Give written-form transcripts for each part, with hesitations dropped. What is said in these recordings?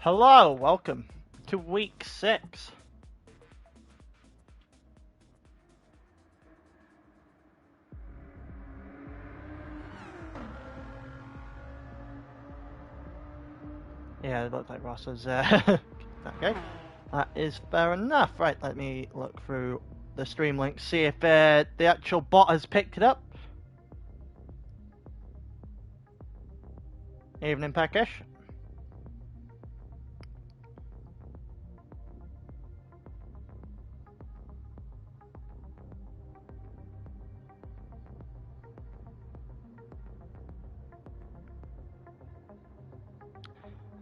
Hello, welcome to week 6. Yeah, it looked like Ross was okay. That is fair enough. Right, let me look through the stream link, see if the actual bot has picked it up. Evening, Peckish.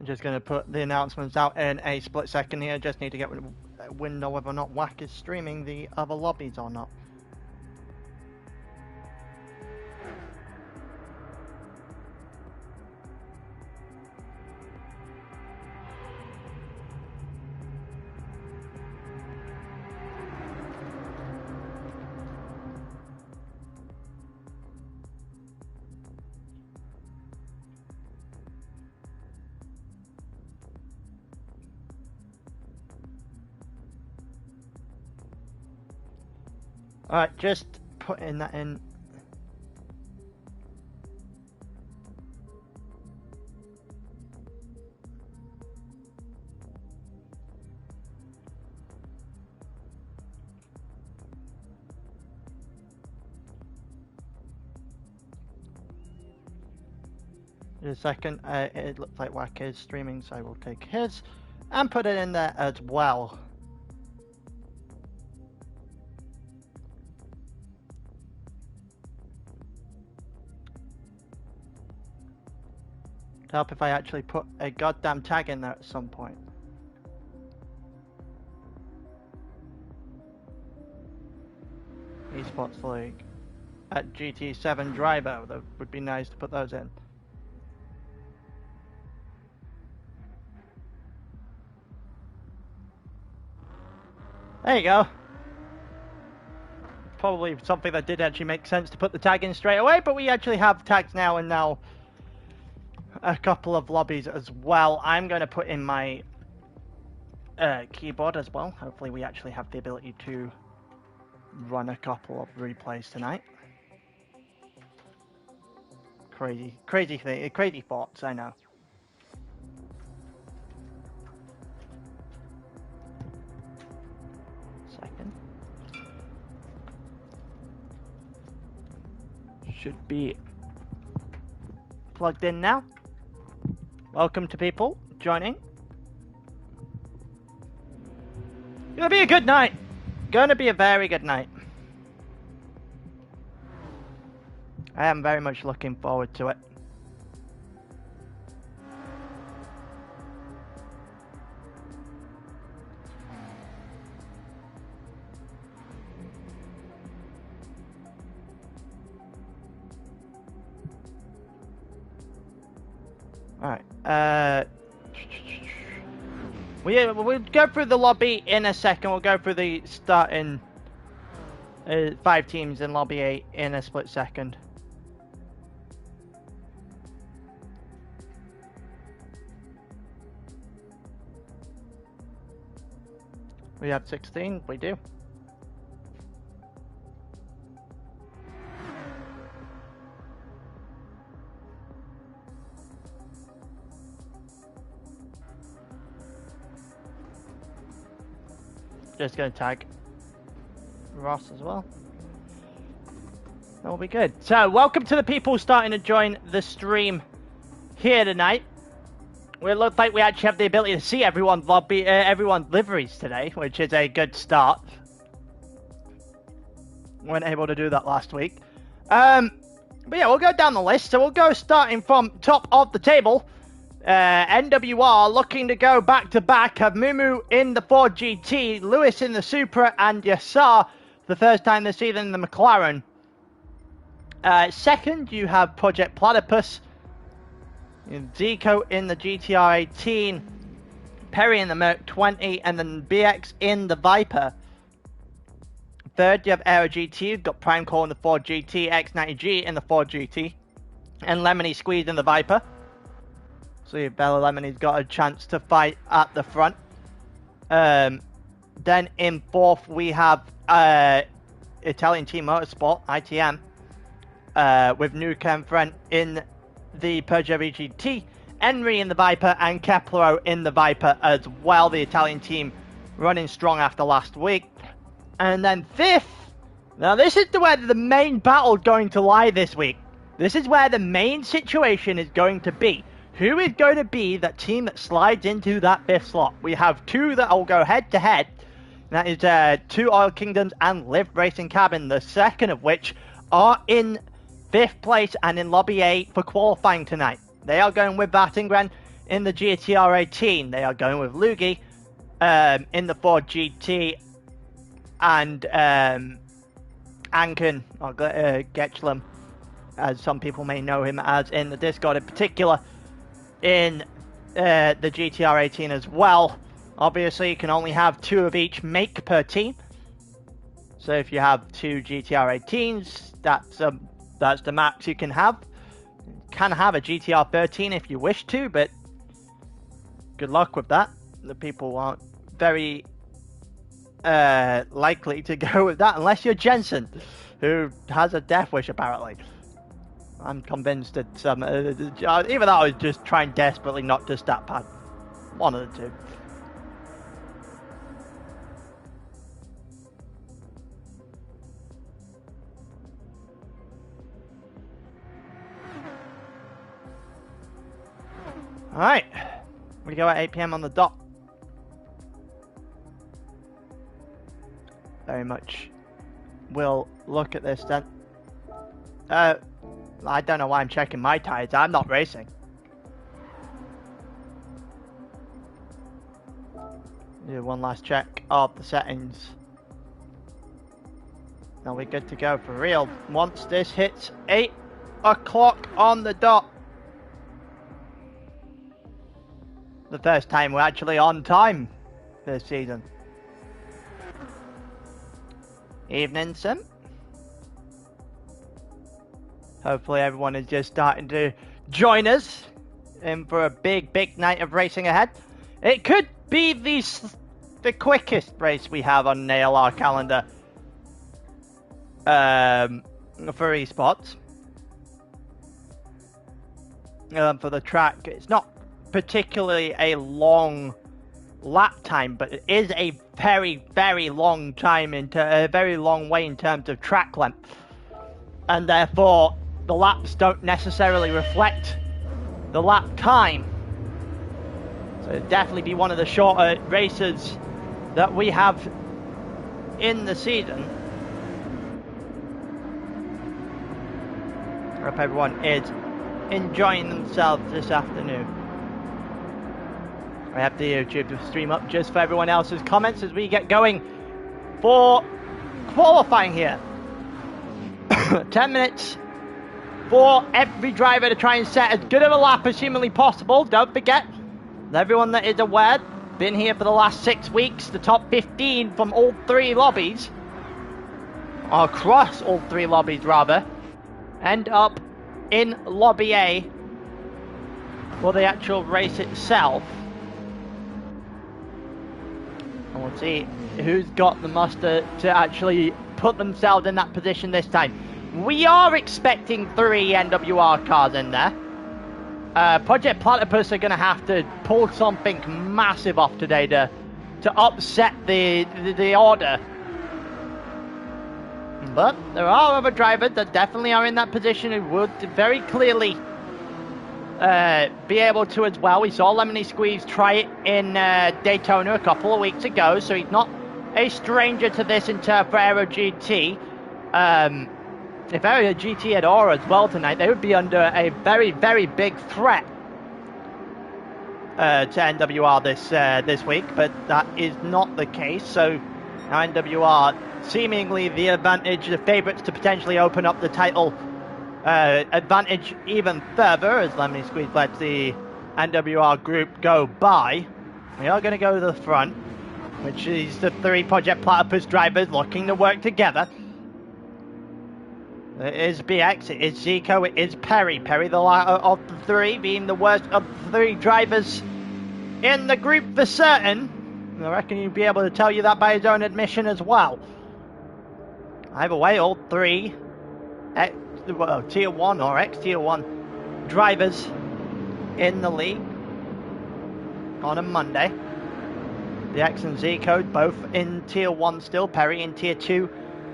I'm just going to put the announcements out in a split second here. Just need to get a window whether or not Whack is streaming the other lobbies or not. Alright, just putting that in. In a second, it looks like Whack is streaming, so I will take his and put it in there as well. Help if I actually put a goddamn tag in there at some point. Esports League at GT7 Gr3. That would be nice to put those in. There you go. Probably something that did actually make sense to put the tag in straight away, but we actually have tags now, and now a couple of lobbies as well. I'm going to put in my keyboard as well. Hopefully we actually have the ability to run a couple of replays tonight. Crazy thoughts, I know. Second. Should be plugged in now. Welcome to people joining. Gonna be a good night. Gonna be a very good night. I am very much looking forward to it. Alright, we'll go through the lobby in a second. We'll go through the starting 5 teams in lobby 8 in a split second. We have 16, we do. Just gonna tag Ross as well. That'll be good. So, welcome to the people starting to join the stream here tonight. It looks like we actually have the ability to see everyone's liveries today, which is a good start. Weren't able to do that last week. But yeah, we'll go down the list. So we'll go starting from top of the table. NWR looking to go back to back. Have Mumu in the Ford GT, Lewis in the Supra, and Yassar the first time this season in the McLaren. Second, you have Project Platypus. Zico in the GTR 18, Perry in the Merc 20, and then BX in the Viper. Third, you have Aero GT. You've got Prime Core in the Ford GT, X90G in the Ford GT, and Lemony Squeeze in the Viper. See if Bella Lemony's got a chance to fight at the front. Then in fourth we have Italian Team Motorsport, ITM, with Nuka and Frent in the Peugeot GT, Henry in the Viper, and Kepler in the Viper as well. The Italian team running strong after last week. And then fifth, now this is where the main battle is going to lie this week. This is where the main situation is going to be. Who is going to be that team that slides into that fifth slot? We have two that will go head to head. That is Two Oil Kingdoms and Live Racing Cabin, the second of which are in fifth place and in Lobby A for qualifying tonight. They are going with Battingren in the GTR 18. They are going with Lugi in the Ford GT, and Anken, or Getchlam, as some people may know him as in the Discord in particular, in the GTR 18 as well. Obviously, you can only have two of each make per team. So if you have two GTR 18s, that's the max you can have. You can have a GTR 13 if you wish to, but good luck with that. The people aren't very likely to go with that unless you're Jensen, who has a death wish apparently. I'm convinced that either that or just trying desperately not to stat pad. One of the two. Alright, we go at 8 PM on the dot. Very much we'll look at this then. I don't know why I'm checking my tyres, I'm not racing. Do one last check of the settings. Now we're good to go for real once this hits 8 o'clock on the dot. The first time we're actually on time this season. Evening, Sim. Hopefully everyone is just starting to join us in for a big night of racing ahead. It could be the quickest race we have on an ALR calendar for esports. For the track, it's not particularly a long lap time, but it is a very long time a very long way in terms of track length, and therefore the laps don't necessarily reflect the lap time. So it'll definitely be one of the shorter races that we have in the season. I hope everyone is enjoying themselves this afternoon. I have the YouTube stream up just for everyone else's comments as we get going for qualifying here. 10 minutes for every driver to try and set as good of a lap as humanly possible. Don't forget, everyone that is aware, been here for the last 6 weeks, the top 15 from all three lobbies, or across all three lobbies rather, end up in Lobby A for the actual race itself. And we'll see who's got the muster to actually put themselves in that position this time. We are expecting 3 NWR cars in there. Project Platypus are going to have to pull something massive off today to upset the order. But there are other drivers that definitely are in that position who would very clearly be able to as well. We saw Lemony Squeeze try it in Daytona a couple of weeks ago, so he's not a stranger to this in turn for Aero GT. If Aero GT had Aura as well tonight, they would be under a very big threat to NWR this week, but that is not the case. So now NWR seemingly the advantage, the favourites to potentially open up the title advantage even further as Lemony Squeeze lets the NWR group go by. We are going to go to the front, which is the 3 Project Platypus drivers looking to work together. It is BX, it is Zico, it is Perry. Perry, the latter of the three, being the worst of the three drivers in the group for certain. I reckon he'd be able to tell you that by his own admission as well. Either way, all three Tier 1 or ex-Tier 1 drivers in the league on a Monday. BX and Zico both in Tier 1 still. Perry in Tier 2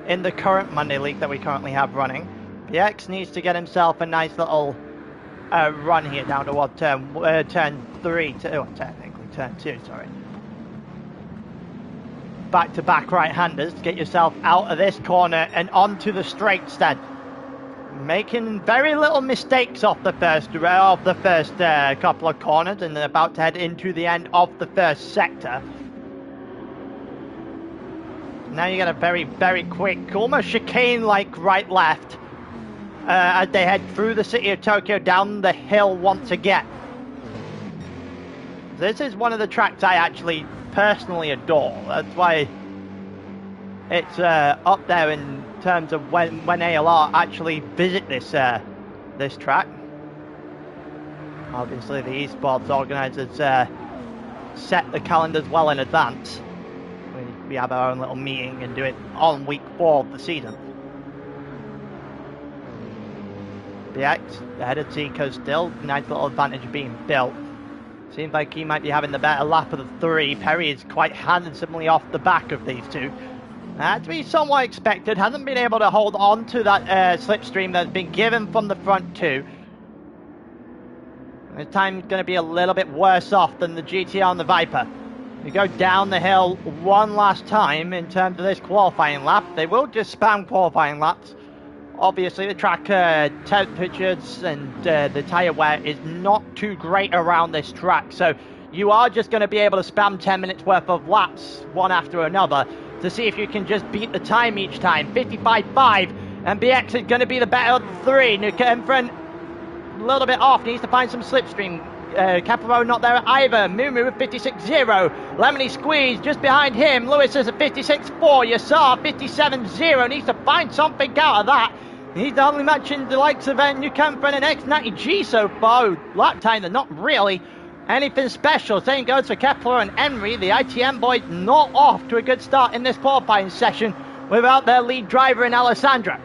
in the current Monday league that we currently have running. BX needs to get himself a nice little run here down towards turn 3, technically turn 2, sorry. Back-to-back right-handers to get yourself out of this corner and onto the straights then. Making very little mistakes off the first couple of corners, and they're about to head into the end of the first sector. Now you get a very, very quick, almost chicane-like right-left as they head through the city of Tokyo down the hill once again. This is one of the tracks I actually personally adore. That's why it's up there in terms of when ALR actually visit this this track. Obviously the esports organisers set the calendars well in advance. We have our own little meeting and do it on week 4 of the season. BX ahead of Zico still. Nice little advantage being built. Seems like he might be having the better lap of the three. Perry is quite handsomely off the back of these two. To be somewhat expected. Hasn't been able to hold on to that slipstream that's been given from the front two. This time's going to be a little bit worse off than the GTR and the Viper. We go down the hill one last time in terms of this qualifying lap. They will just spam qualifying laps. Obviously the track temperatures and the tyre wear is not too great around this track. So you are just going to be able to spam 10 minutes worth of laps one after another to see if you can just beat the time each time. 55.5, and BX is going to be the better of the three. Nukenfren a little bit off, needs to find some slipstream. Caparo not there either. Mumu with 56.0. Lemony Squeeze just behind him. Lewis is at 56.4. Yassar 57.0. Needs to find something out of that. He's only matching the likes of Nukenfren and X90G so far. Lap time, they're not really anything special. Same goes for Kepler and Emery. The ITM boys not off to a good start in this qualifying session without their lead driver in Alessandra.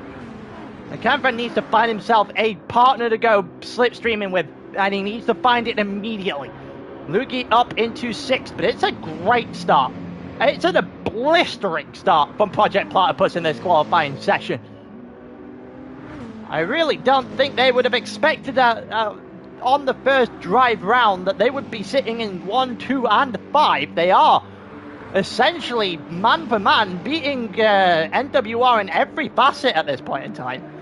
Nukenfren needs to find himself a partner to go slipstreaming with, and he needs to find it immediately. Lugi up into 6th, but it's a great start. It's a blistering start from Project Platypus in this qualifying session. I really don't think they would have expected on the first drive round that they would be sitting in 1, 2 and 5. They are essentially man for man beating NWR in every facet at this point in time.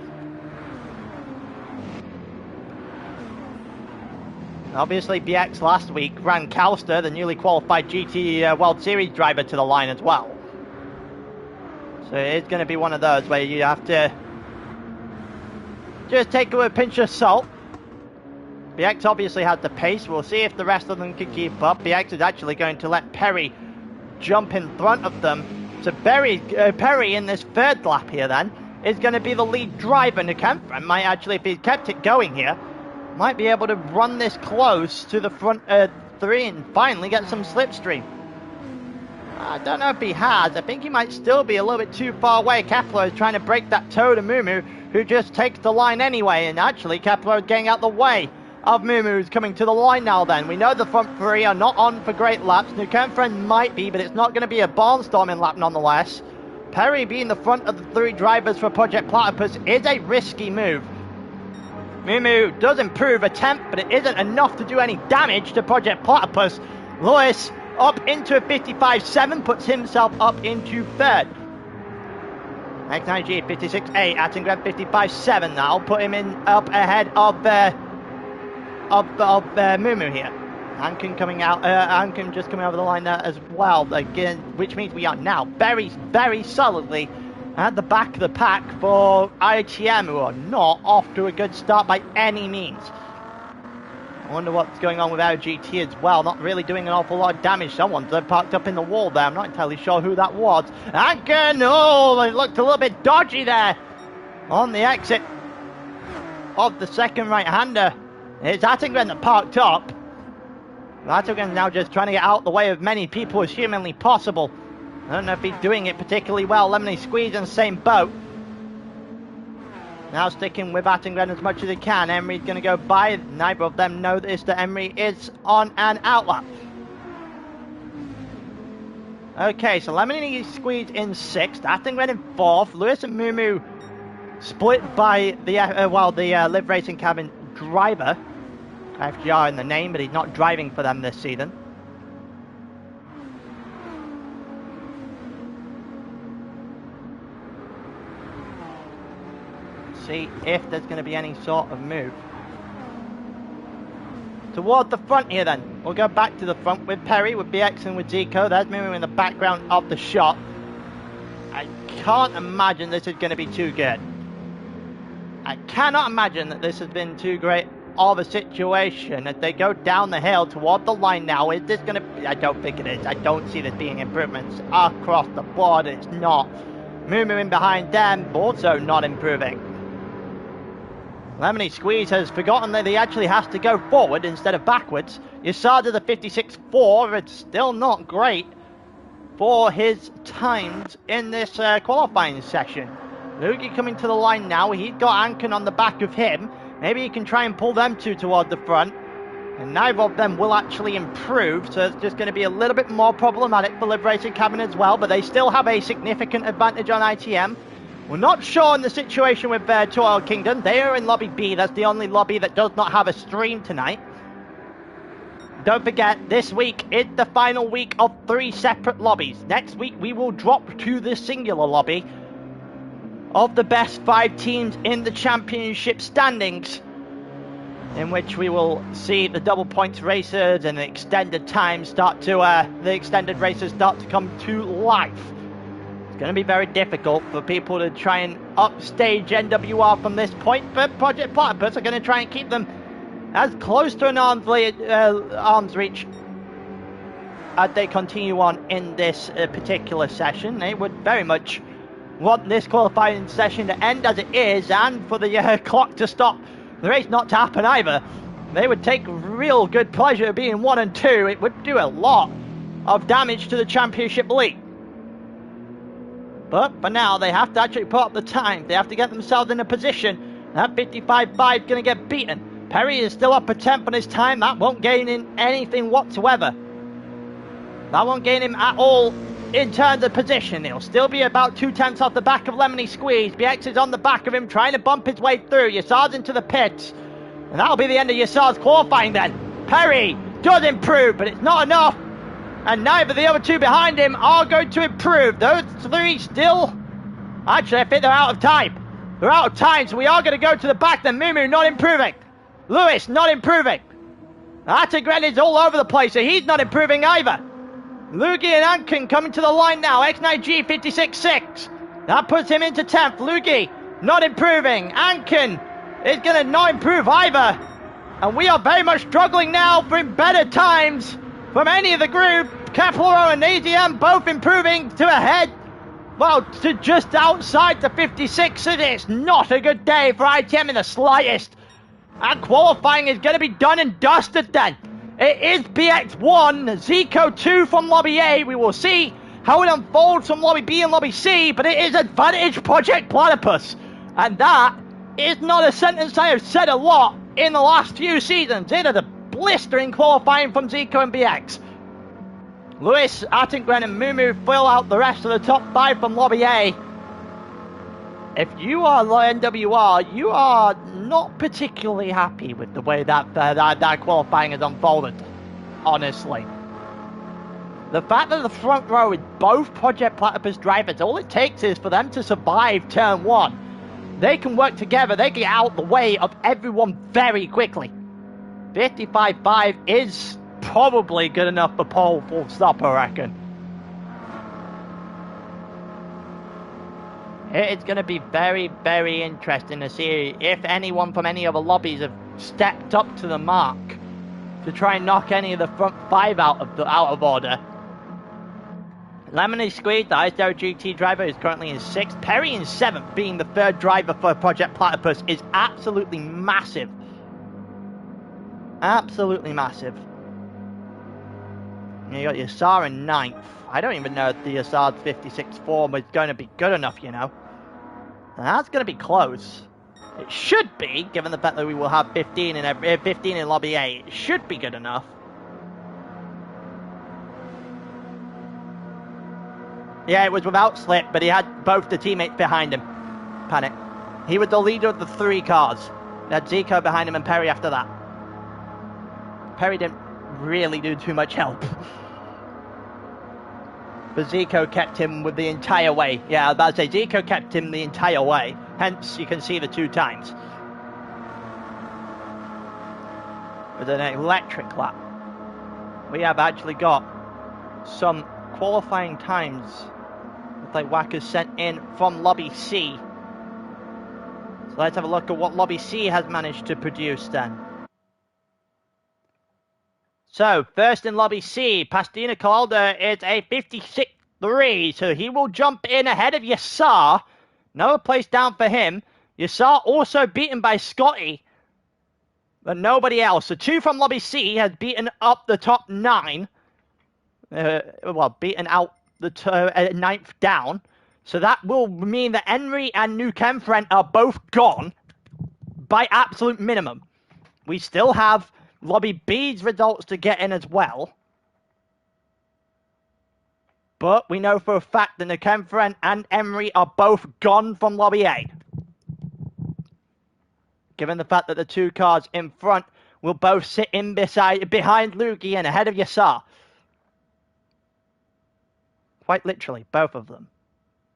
Obviously, BX last week ran Calster, the newly qualified GT World Series driver, to the line as well. So it's going to be one of those where you have to just take it with a pinch of salt. BX obviously has the pace. We'll see if the rest of them can keep up. BX is actually going to let Perry jump in front of them. So Perry in this third lap here then is going to be the lead driver. Nukenfren might actually, if he kept it going here, might be able to run this close to the front three and finally get some slipstream. I don't know if he has. I think he might still be a little bit too far away. Kepler is trying to break that toe to Mumu, who just takes the line anyway. And actually, Kepler is getting out the way of Mumu, who's coming to the line now then. We know the front three are not on for great laps. Nukenfren might be, but it's not going to be a barnstorming lap nonetheless. Perry being the front of the three drivers for Project Platypus is a risky move. Mumu does improve a tenth, but it isn't enough to do any damage to Project Platypus. Lewis up into a 55.7, puts himself up into third. X9G 56.8, Attengren 55.7 now, put him in up ahead of Mumu here. Hankin coming out, Hankin just coming over the line there as well, again, which means we are now very, very solidly at the back of the pack for ITM, who are not off to a good start by any means. I wonder what's going on with our GT as well. Not really doing an awful lot of damage. Someone's parked up in the wall there. I'm not entirely sure who that was. Hankin, oh, it looked a little bit dodgy there. on the exit of the second right-hander. It's Attengren that parked up. Attengren now just trying to get out the way of many people as humanly possible. I don't know if he's doing it particularly well. Lemony Squeeze in the same boat. Now sticking with Attengren as much as he can. Emery's going to go by. Neither of them notice that Emery is on an outlap. Okay, so Lemony Squeeze in 6th. Attengren in 4th. Lewis and Mumu split by the Live Racing Cabin driver. FGR in the name, but he's not driving for them this season. See if there's going to be any sort of move toward the front here. Then we'll go back to the front with Perry, with BX and with Zico. There's Mumu in the background of the shot. I can't imagine this is going to be too good. I cannot imagine that this has been too great of a situation as they go down the hill toward the line now. Is this going to be? I don't think it is. I don't see this being improvements across the board. It's not. Mumu in behind them, also not improving. Lemony Squeeze has forgotten that he actually has to go forward instead of backwards. Yasada the 56.4, it's still not great for his times in this qualifying session. Lugi coming to the line now. He's got Anken on the back of him. Maybe he can try and pull them two toward the front. And neither of them will actually improve, so it's just going to be a little bit more problematic for Live Racing Cabin as well. But they still have a significant advantage on ITM. We're not sure in the situation with Toil Kingdom. They are in Lobby B. That's the only lobby that does not have a stream tonight. Don't forget, this week is the final week of 3 separate lobbies. Next week, we will drop to the singular lobby of the best 5 teams in the championship standings, in which we will see the double points races and the extended times start to, the extended races start to come to life. It's going to be very difficult for people to try and upstage NWR from this point, but Project Platypus are going to try and keep them as close to an arm's reach as they continue on in this particular session. They would very much want this qualifying session to end as it is, and for the clock to stop, the race not to happen either. They would take real good pleasure being 1 and 2. It would do a lot of damage to the championship lead. But for now, they have to actually put up the time. They have to get themselves in a position. That 55.5 is going to get beaten. Perry is still up a 10th on his time. That won't gain him anything whatsoever. That won't gain him at all in terms of position. He'll still be about 2 tenths off the back of Lemony Squeeze. BX is on the back of him, trying to bump his way through. Yassar's into the pits. And that'll be the end of Yassar's qualifying then. Perry does improve, but it's not enough. And neither the other 2 behind him are going to improve. Those 3 still... Actually, I think they're out of time. They're out of time, so we are going to go to the back then. Mumu not improving. Lewis not improving. Attengren is all over the place, so he's not improving either. Lugi and Anken coming to the line now. X9G 56.6. That puts him into 10th. Lugi not improving. Anken is going to not improve either. And we are very much struggling now for better times from any of the group. Caplaro and ADM both improving to ahead. Well, to just outside the 56. And it's not a good day for ITM in the slightest. And qualifying is going to be done and dusted then. It is BX1, Zico 2 from Lobby A. We will see how it unfolds from Lobby B and Lobby C, but it is advantage Project Platypus. And that is not a sentence I have said a lot in the last few seasons. It is a blistering qualifying from Zico and BX. Lewis, Attengren and Mumu fill out the rest of the top 5 from Lobby A. If you are NWR, you are not particularly happy with the way that qualifying has unfolded, honestly. The fact that the front row is both Project Platypus drivers, all it takes is for them to survive turn 1. They can work together, they get out the way of everyone very quickly. 55.5 is probably good enough for pole full stop, I reckon. It's going to be very, very interesting to see if anyone from any other lobbies have stepped up to the mark to try and knock any of the front 5 out of order. Lemony Squeeze, the Aero GT driver, is currently in 6th. Perry in 7th, being the 3rd driver for Project Platypus, is absolutely massive. Absolutely massive. And you got Yassar in 9th. I don't even know if the Yassar's 56 form is going to be good enough, you know. And that's going to be close. It should be, given the fact that we will have 15 in Lobby A. It should be good enough. Yeah, it was without slip, but he had both the teammates behind him. Panic. He was the leader of the 3 cars. He had Zico behind him and Perry after that. Perry didn't really do too much help. But Zico kept him with the entire way. Yeah, I was about to say, Zico kept him the entire way. Hence, you can see the 2 times. With an electric lap. We have actually got some qualifying times that like Whackers sent in from Lobby C. So let's have a look at what Lobby C has managed to produce then. So, first in Lobby C, Pastina Calder is a 56.3, so he will jump in ahead of Yassar. Another place down for him. Yassar also beaten by Scotty, but nobody else. So 2 from Lobby C has beaten up the top 9. Well, beaten out the 9th down. So that will mean that Henry and New Kemfrent are both gone by absolute minimum. We still have Lobby B's results to get in as well. But we know for a fact that Nekemfren and Emery are both gone from Lobby A. Given the fact that the 2 cars in front will both sit in behind Lugi and ahead of Yassar. Quite literally, both of them.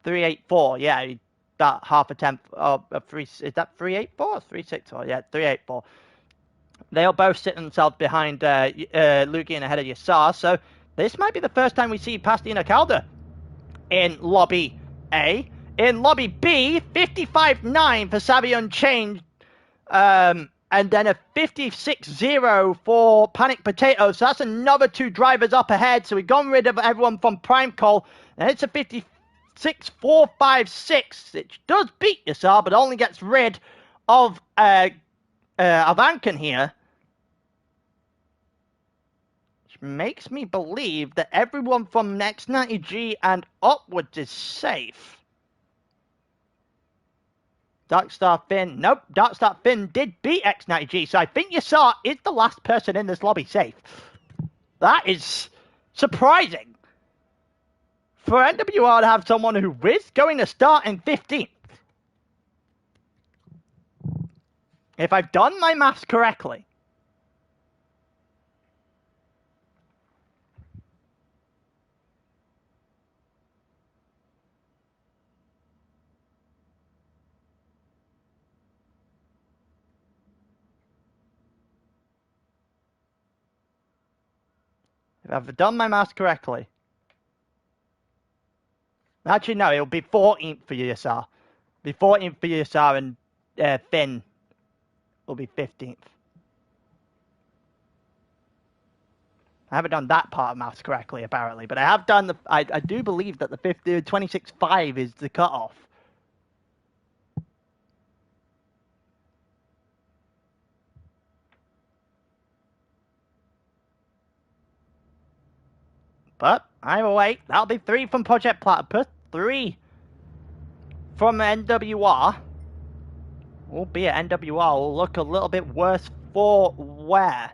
384, yeah, that half a tenth of a 3, is that 384 or 364? Yeah, 384. They'll both sit themselves behind Lugi and ahead of Yassar, so this might be the first time we see Pastina Calder in Lobby A. In Lobby B, 55.9 for Savvy Unchained, and then a 56.0 for Panic Potato, so that's another 2 drivers up ahead, so we've gone rid of everyone from Prime Call, and it's a 56.456, it does beat Yassar, but only gets rid of Avankan here. Which makes me believe that everyone from X90G and upwards is safe. Darkstar Finn. Nope, Darkstar Finn did beat X90G, so I think Yassar is the last person in this lobby safe. That is surprising. For NWR to have someone who is going to start in 15th. If I've done my maths correctly. If I've done my maths correctly. Actually, no, it'll be 14th for Yassar. Be 14th for Yassar and Finn will be 15th. I haven't done that part of maths correctly, apparently, but I have done the. I do believe that the 26.5 is the cutoff. But either way, that'll be 3 from Project Platypus, 3 from NWR. Albeit NWR will look a little bit worse for wear.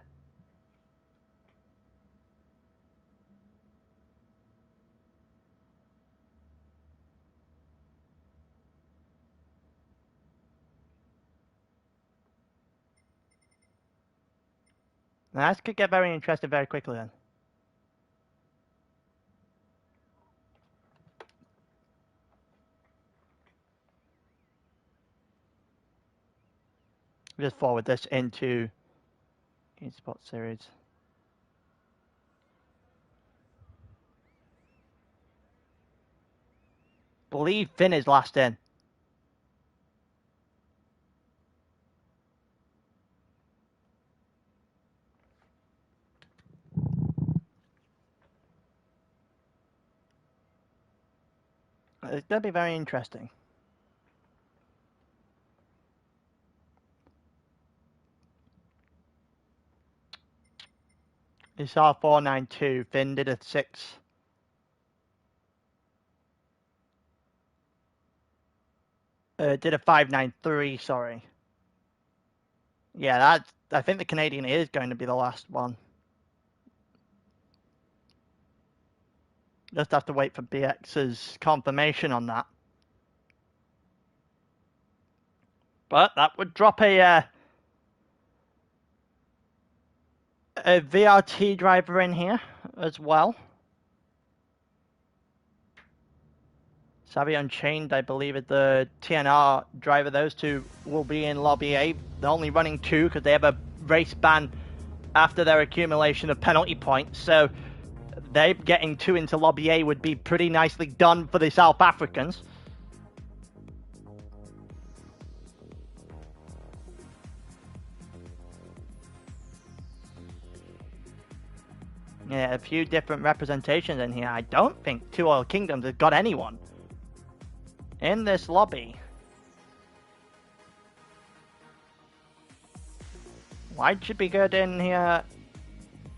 Now, this could get very interesting very quickly then. Just forward this into Esports series. Believe Finn is last in. It's going to be very interesting. You saw 492. Finn did a 6. Did a 593. Sorry. Yeah, I think the Canadian is going to be the last one. Just have to wait for BX's confirmation on that. But that would drop a VRT driver in here as well. Savvy Unchained, I believe, is the TNR driver. Those two will be in Lobby A. They're only running 2 because they have a race ban after their accumulation of penalty points. So they getting 2 into Lobby A would be pretty nicely done for the South Africans. Yeah, a few different representations in here. I don't think Two Oil Kingdoms has got anyone in this lobby. White should be good in here.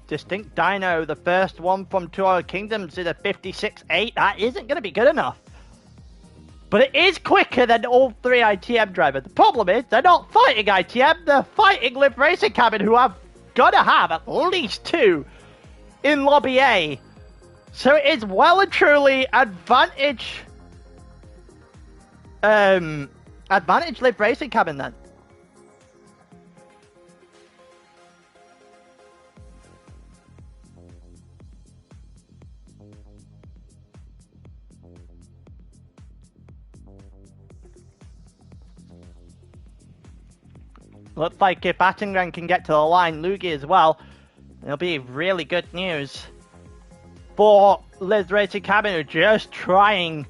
Distinct Dino, the first one from Two Oil Kingdoms, is a 56.8. That isn't going to be good enough. But it is quicker than all 3 ITM drivers. The problem is they're not fighting ITM, they're fighting Live Racing Cabin, who have got to have at least 2 in Lobby A. So it is well and truly advantage Live Racing Cabin then. Looks like if Attengren can get to the line, Lugi as well, it'll be really good news for Liz Racing Cabin, who are just trying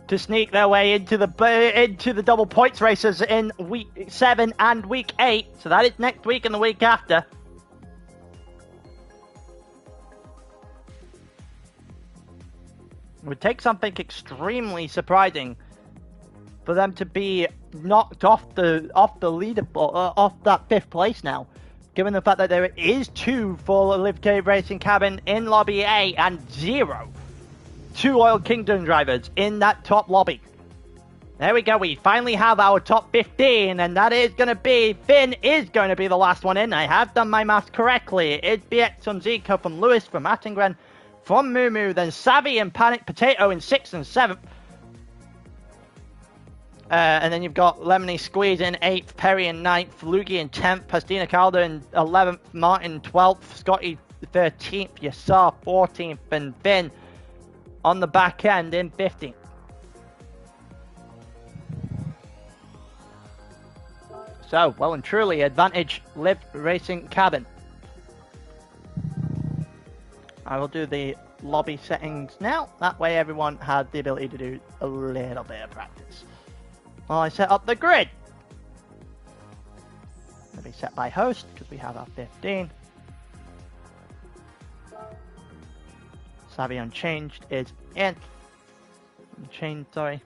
to sneak their way into the double points races in week 7 and week 8. So that is next week and the week after. It would take something extremely surprising for them to be knocked off the leaderboard, off that 5th place now, given the fact that there is 2 for Live Cave Racing Cabin in Lobby A and 0 Two Oil Kingdom drivers in that top lobby. There we go, we finally have our top 15, and that is going to be, Finn is going to be the last one in. I have done my math correctly. It's BX from Zico, from Lewis, from Attengren, from Mumu, then Savvy and Panic Potato in 6th and 7th. And then you've got Lemony Squeeze in 8th, Perry in 9th, Lugi in 10th, Pastina Calder in 11th, Martin 12th, Scotty 13th, Yassar 14th, and Finn on the back end in 15th. So, well and truly, advantage Live Racing Cabin. I will do the lobby settings now. That way everyone has the ability to do a little bit of practice. While I set up the grid. It'll be set by host, because we have our 15. Savvy Unchanged is in. Unchained, sorry.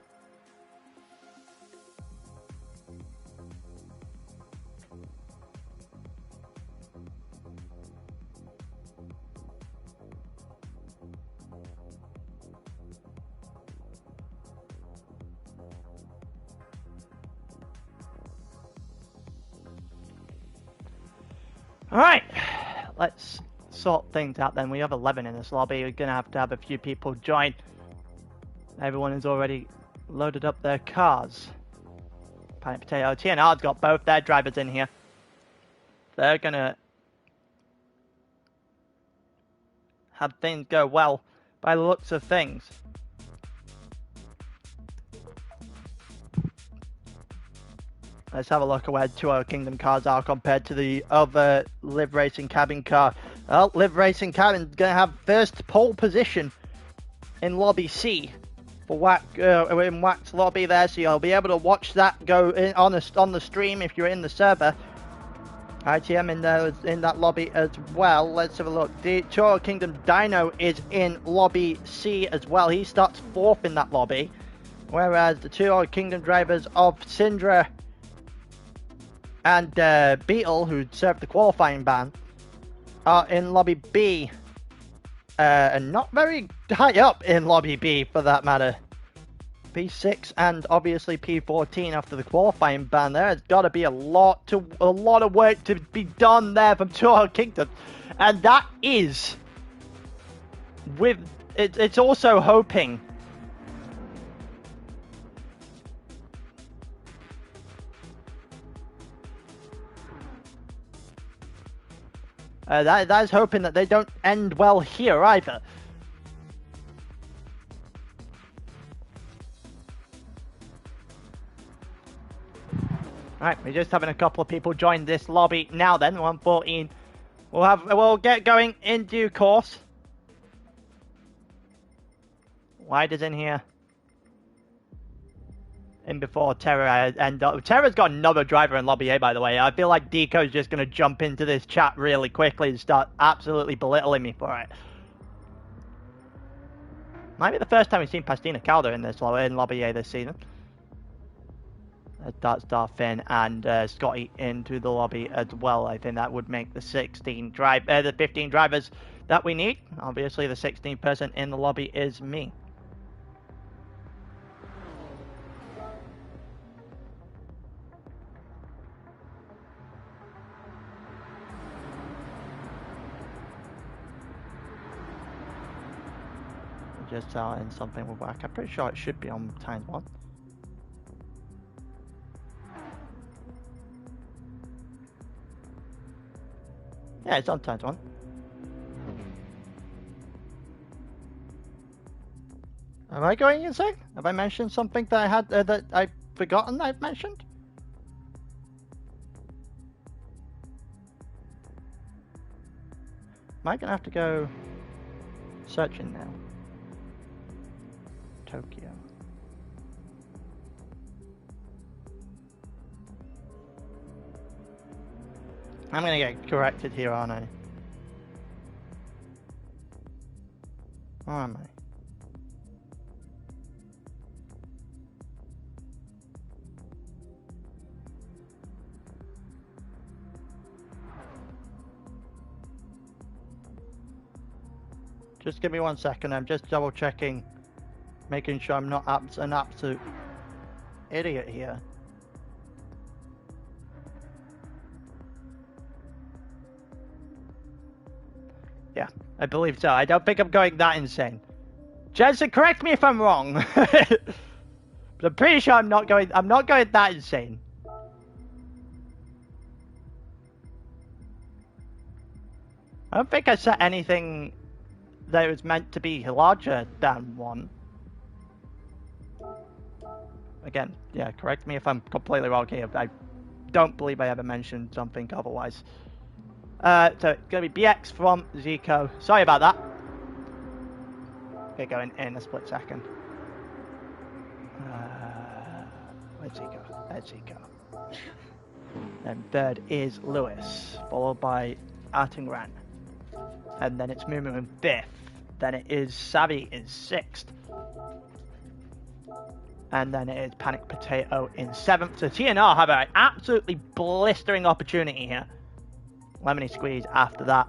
Alright, let's sort things out then. We have 11 in this lobby. We're going to have a few people join. Everyone has already loaded up their cars. Panic Potato. TNR's got both their drivers in here. They're going to have things go well by the looks of things. Let's have a look at where Two Oil Kingdom cars are compared to the other Live Racing Cabin car. Well, Live Racing Cabin is going to have first pole position in Lobby C for in Wax Lobby there, so you'll be able to watch that go on the stream if you're in the server. ITM in that lobby as well. Let's have a look. The Two Oil Kingdom Dino is in Lobby C as well. He starts 4th in that lobby. Whereas the two old Kingdom drivers of Syndra and Beetle, who served the qualifying ban, are in Lobby B. And not very high up in Lobby B, for that matter. P6 and obviously P14 after the qualifying ban. There has got to be a lot of work to be done there from Two Old Kingdom, and that is with it's also hoping that is hoping that they don't end well here either. Alright, we're just having a couple of people join this lobby now then, 114. We'll get going in due course. Wide is in here. In before Terra and Terra's got another driver in lobby A, by the way. I feel like Deco's just going to jump into this chat really quickly and start absolutely belittling me for it. Might be the first time we've seen Pastina Calder in lobby A this season. That's Darfin and Scotty into the lobby as well. I think that would make the 15 drivers that we need. Obviously, the 16th person in the lobby is me. Just in something will work. I'm pretty sure it should be on ×1. Yeah, it's on ×1. Am I going insane? Have I mentioned something that I had that I've forgotten I've mentioned? Am I gonna have to go searching now? Tokyo. I'm gonna get corrected here, aren't I? Where am I? Just give me 1 second, I'm just double checking, making sure I'm not an absolute idiot here. Yeah, I believe so. I don't think I'm going that insane. Jensen, correct me if I'm wrong. But I'm pretty sure I'm not going that insane. I don't think I set anything that was meant to be larger than 1. Again, yeah, correct me if I'm completely wrong here. I don't believe I ever mentioned something otherwise. So it's going to be BX from Zico. Sorry about that. Okay, going in a split second. Where's Zico? There's Zico. Then third is Lewis, followed by Artingran. And then it's Mumu in 5th. Then it is Savvy in 6th. And then it is Panic Potato in 7th. So TNR have an absolutely blistering opportunity here. Lemony Squeeze after that.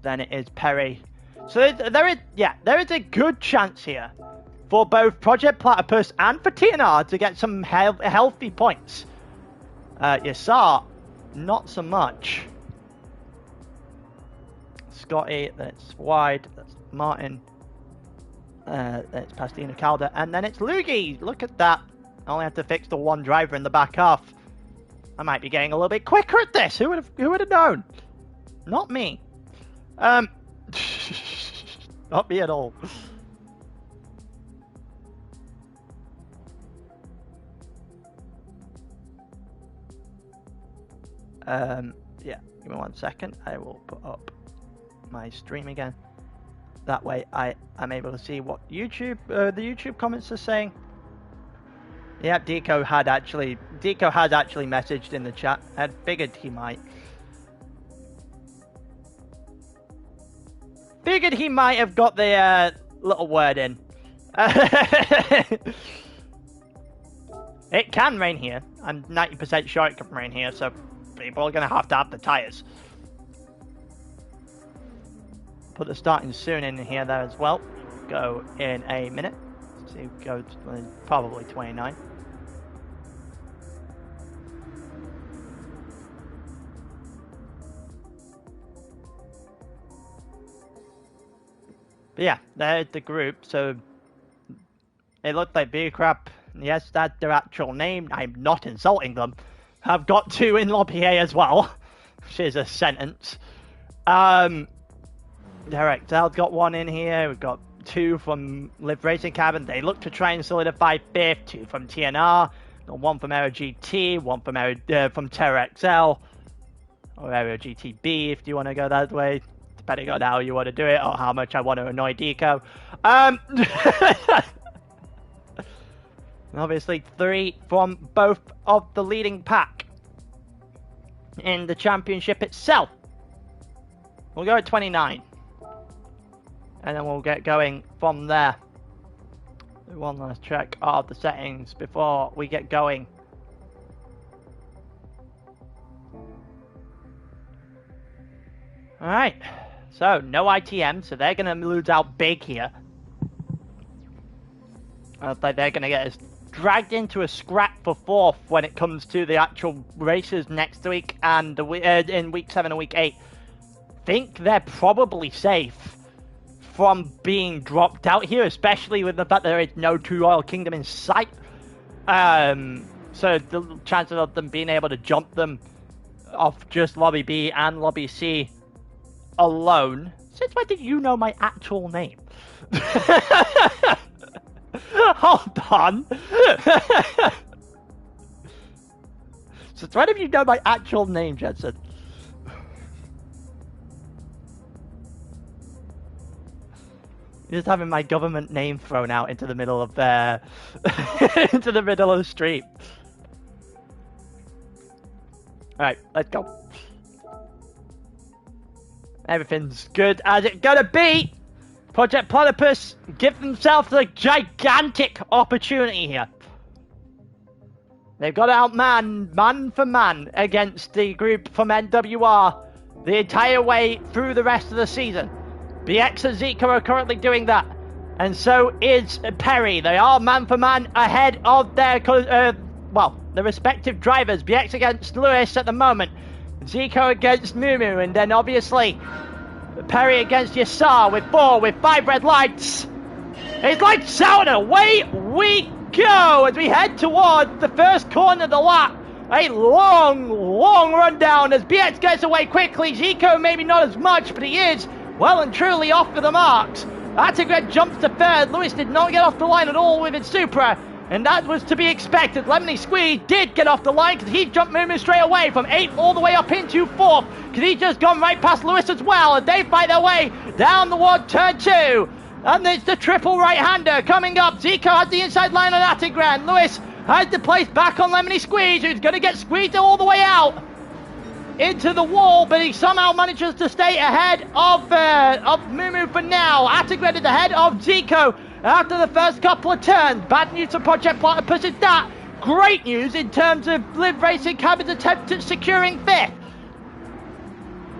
Then it is Perry. So there is a good chance here for both Project Platypus and for TNR to get some healthy points. Yassar, not so much. Scotty, that's Wide, that's Martin, that's Pastina Calder, and then it's Loogie. Look at that. I only have to fix the 1 driver in the back half. I might be getting a little bit quicker at this. Who would have known? Not me. Not me at all. Yeah, give me 1 second. I will put up my stream again. That way I'm able to see what the YouTube comments are saying. Yeah, Deco has actually messaged in the chat. I figured he might. Figured he might have got the little word in. It can rain here. I'm 90% sure it can rain here, so people are going to have the tyres. Put the starting soon in here there as well. Go in a minute. So go to probably 29. But yeah, there's the group. So it looked like Gr3, yes, that's their actual name. I'm not insulting them. Have got 2 in lobby A as well, which is a sentence. Derek Zell's got 1 in here. We've got 2 from Live Racing Cabin. They look to try and solidify 5th. 2 from TNR. 1 from Aero GT. 1 from Terra XL. Or Aero GTB if you want to go that way. Depending on how you want to do it or how much I want to annoy Deco. Obviously 3 from both of the leading pack in the championship itself. We'll go at 29. And then we'll get going from there. One last check of the settings before we get going. Alright. So, no ITM, so they're going to lose out big here. Looks like they're going to get us dragged into a scrap for 4th when it comes to the actual races next week and in week 7 and week 8. Think they're probably safe from being dropped out here, especially with the fact that there is no True Royal Kingdom in sight. So the chances of them being able to jump them off just Lobby B and Lobby C alone. Since when did you know my actual name? Hold on. Since when have you known my actual name, Jensen? Just having my government name thrown out into the middle of into the middle of the street. Alright, let's go. Everything's good as it's gonna be. Project Platypus give themselves a gigantic opportunity here. They've got to outman man for man against the group from NWR the entire way through the rest of the season. BX and Zico are currently doing that, and so is Perry. They are man for man ahead of their the respective drivers. BX against Lewis at the moment, Zico against Mumu, and then obviously Perry against Yassar with 4, with 5 red lights. His lights out and away we go as we head towards the first corner of the lap. A long rundown as BX gets away quickly. Zico maybe not as much, but he is well and truly off for the marks. Attigred jumps to 3rd. Lewis did not get off the line at all with his Supra, and that was to be expected. Lemony Squeeze did get off the line because he jumped Mumu straight away from 8th all the way up into 4th because he just gone right past Lewis as well, and they fight their way down toward turn 2. And it's the triple right-hander coming up. Zico has the inside line on Attigred. Lewis has the place back on Lemony Squeeze, who's going to get squeezed all the way out into the wall, but he somehow manages to stay ahead of Mumu for now. Attigred is ahead of Zico after the first couple of turns. Bad news for Project Platypus is that. Great news in terms of Live Racing Cabin's attempt at securing 5th.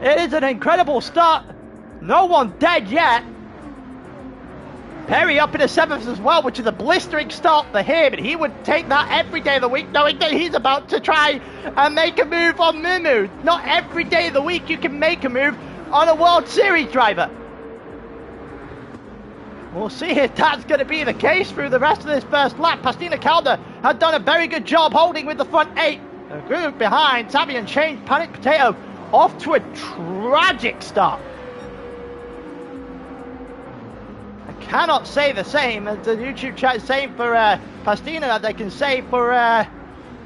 It is an incredible start. No one dead yet. Perry up in a 7th as well, which is a blistering start for him, and he would take that every day of the week, knowing that he's about to try and make a move on Mumu. Not every day of the week you can make a move on a World Series driver. We'll see if that's going to be the case through the rest of this first lap. Pastina Calder had done a very good job holding with the front 8. The group behind, Savian Change, Panic Potato, off to a tragic start. Cannot say the same as the YouTube chat is saying for Pastina that they can say for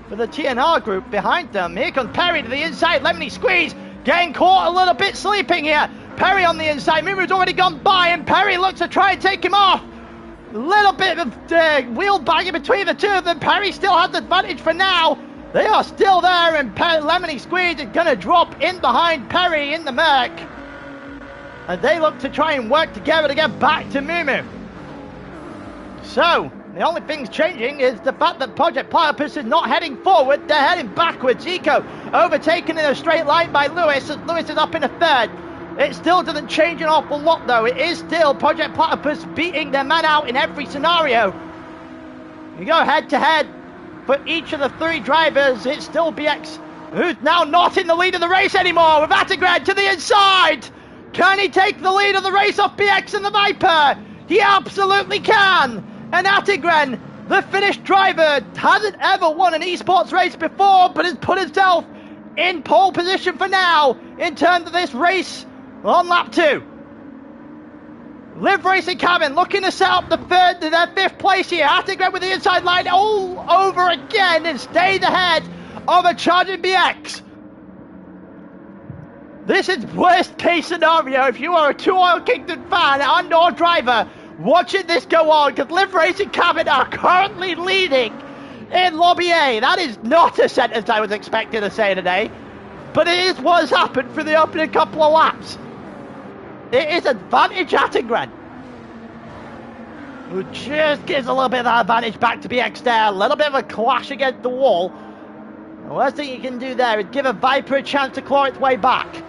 the TNR group behind them. Here comes Perry to the inside. Lemony Squeeze getting caught a little bit sleeping here. Perry on the inside. Mumu's already gone by, and Perry looks to try and take him off. A little bit of wheel banging between the two of them. Perry still has the advantage for now. They are still there, and Lemony Squeeze is going to drop in behind Perry in the Merc. And they look to try and work together to get back to Mumu. So, the only thing's changing is the fact that Project Platypus is not heading forward, they're heading backwards. Zico overtaken in a straight line by Lewis, as Lewis is up in a third. It still doesn't change an awful lot though. It is still Project Platypus beating their man out in every scenario. You go head to head for each of the three drivers. It's still BX, who's now not in the lead of the race anymore, with Attigran to the inside. Can he take the lead of the race off BX and the Viper? He absolutely can. And Attigran, the Finnish driver, hasn't ever won an esports race before, but has put himself in pole position for now in terms of this race on lap 2. Liv Racing Cabin looking to set up their 5th place here. Attigran with the inside line all over again and stays ahead of a charging BX. This is worst case scenario if you are a Two Oil Kingdom fan and or driver watching this go on, because Liv Racing Cabin are currently leading in Lobby A. That is not a sentence I was expecting to say today, but it is what has happened for the opening couple of laps. It is advantage Attigran, who just gives a little bit of that advantage back to BX there. A little bit of a clash against the wall. The worst thing you can do there is give a Viper a chance to claw its way back.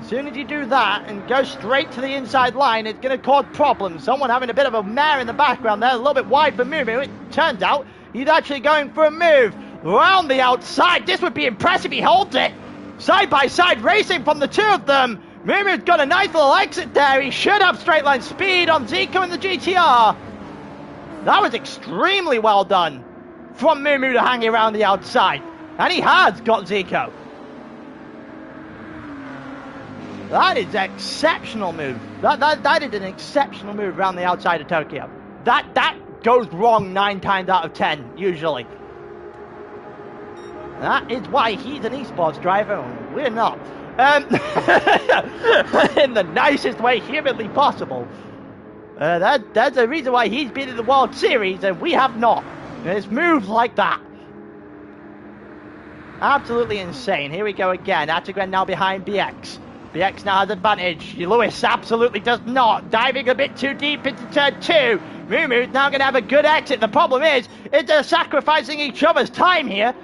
As soon as you do that and go straight to the inside line, it's going to cause problems. Someone having a bit of a mare in the background there, a little bit wide for Mumu. It turns out he's actually going for a move around the outside. This would be impressive. He holds it. Side by side racing from the two of them. Mumu's got a nice little exit there. He should have straight line speed on Zico and the GTR. That was extremely well done from Mumu to hang around the outside. And he has got Zico. That is an exceptional move. That is an exceptional move around the outside of Tokyo. That goes wrong 9 times out of 10, usually. That is why he's an esports driver and we're not. In the nicest way humanly possible. That's the reason why he's been in the World Series and we have not. It's moves like that. Absolutely insane. Here we go again. Attigran now behind BX. BX now has advantage. Lewis absolutely does not. Diving a bit too deep into turn 2. Mumu's now going to have a good exit. The problem is they're sacrificing each other's time here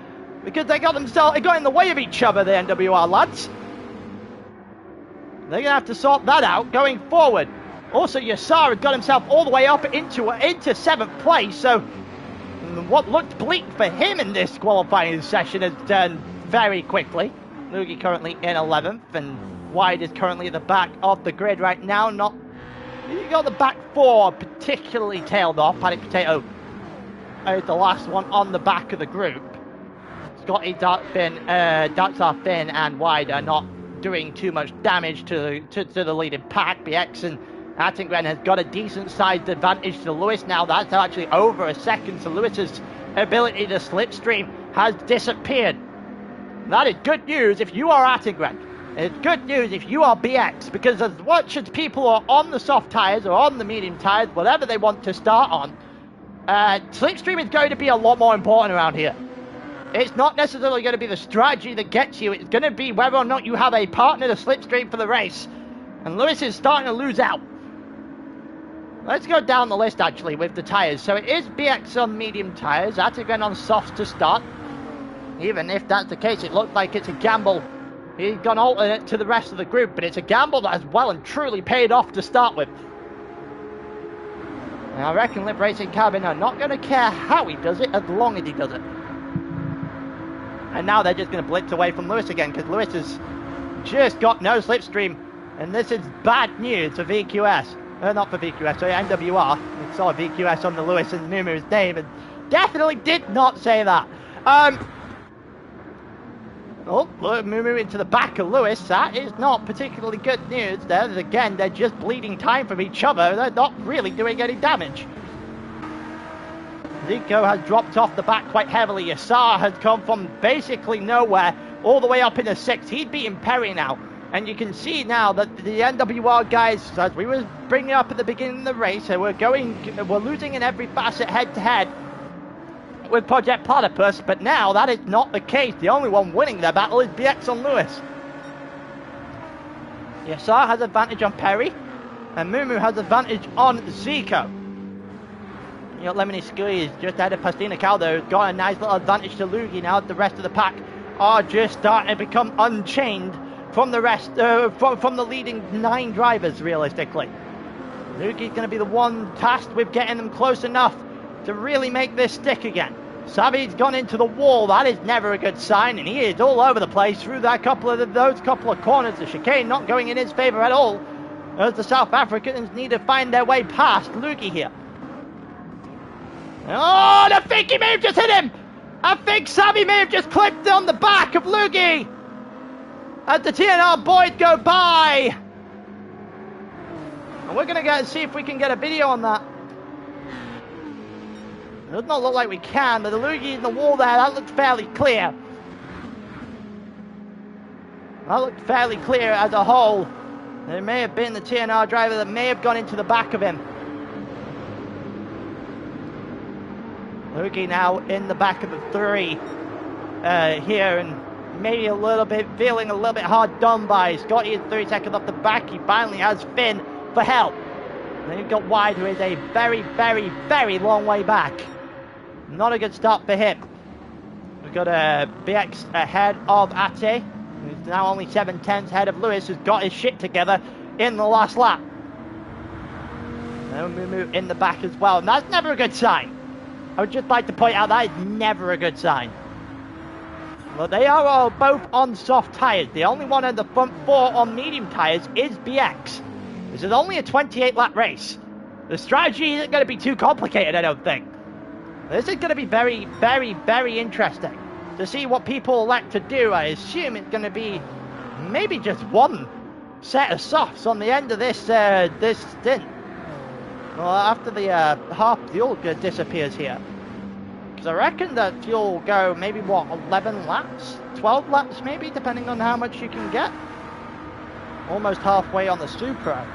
because they got in the way of each other, the NWR lads. They're going to have to sort that out going forward. Also, Yassar had got himself all the way up into 7th place, so what looked bleak for him in this qualifying session has turned very quickly. Lugi currently in 11th, and Wide is currently at the back of the grid right now. You got the back 4 particularly tailed off. Panic Potato is the last one on the back of the group. Scotty, Darkstar Finn, and Wide are not doing too much damage to the leading pack. BX and Attigran has got a decent sized advantage to Lewis now. That's actually over a second, so Lewis's ability to slipstream has disappeared. That is good news if you are Attigran. It's good news if you are BX, because as much as people are on the soft tyres or on the medium tyres, whatever they want to start on, slipstream is going to be a lot more important around here. It's not necessarily going to be the strategy that gets you, it's going to be whether or not you have a partner to slipstream for the race. And Lewis is starting to lose out. Let's go down the list actually with the tyres. So it is BX on medium tyres, Attigran on softs to start. Even if that's the case, it looks like it's a gamble. He's gone alternate to the rest of the group, but it's a gamble that has well and truly paid off to start with. And I reckon Liv Racing Cabin are not going to care how he does it as long as he does it. And now they're just going to blitz away from Lewis again, because Lewis has just got no slipstream. And this is bad news for VQS. Not for VQS, sorry, MWR. I saw VQS on the Lewis and Mumu's name and definitely did not say that. Oh, look, Mumu into the back of Lewis. That is not particularly good news there. Again, they're just bleeding time from each other. They're not really doing any damage. Zico has dropped off the back quite heavily. Yassar has come from basically nowhere all the way up in the 6th. He'd beaten Perry now. And you can see now that the NWR guys, as we were bringing up at the beginning of the race, we're losing in every facet head-to-head with Project Platypus, but now that is not the case. The only one winning their battle is BX on Lewis. Yassar has advantage on Perry, and Mumu has advantage on Zico. You got Lemony Squeeze just ahead of Pastina Caldo. Got a nice little advantage to Lugi now. The rest of the pack are just starting to become unchained from the rest, from the leading 9 drivers, realistically. Lugi's going to be the one tasked with getting them close enough to really make this stick again. Savi's gone into the wall. That is never a good sign, and he is all over the place through that those couple of corners. The chicane not going in his favour at all, as the South Africans need to find their way past Lugi here. Oh, I think he may have just hit him. I think Savi may have just clipped on the back of Lugi as the TNR boys go by. And we're going to see if we can get a video on that. It does not look like we can, but the Lugi in the wall there, that looks fairly clear. That looked fairly clear as a whole. It may have been the TNR driver that may have gone into the back of him. Lugi now in the back of the 3 here, and maybe a little bit, feeling a little bit hard done by. Scotty is 3 seconds off the back. He finally has Finn for help. Then you've got Wide, who is a very, very, very long way back. Not a good start for him. We've got BX ahead of Ate, who's now only 7/10 ahead of Lewis, who's got his shit together in the last lap. Then we move in the back as well, and that's never a good sign. I would just like to point out that is never a good sign. But they are all both on soft tyres. The only one in the front 4 on medium tyres is BX. This is only a 28 lap race. The strategy isn't going to be too complicated, I don't think. This is going to be very, very, very interesting to see what people elect to do. I assume it's going to be maybe just one set of softs on the end of this stint. Well, after the half fuel disappears here. Because I reckon that fuel will go maybe, what, 11 laps? 12 laps maybe, depending on how much you can get. Almost halfway on the Supra.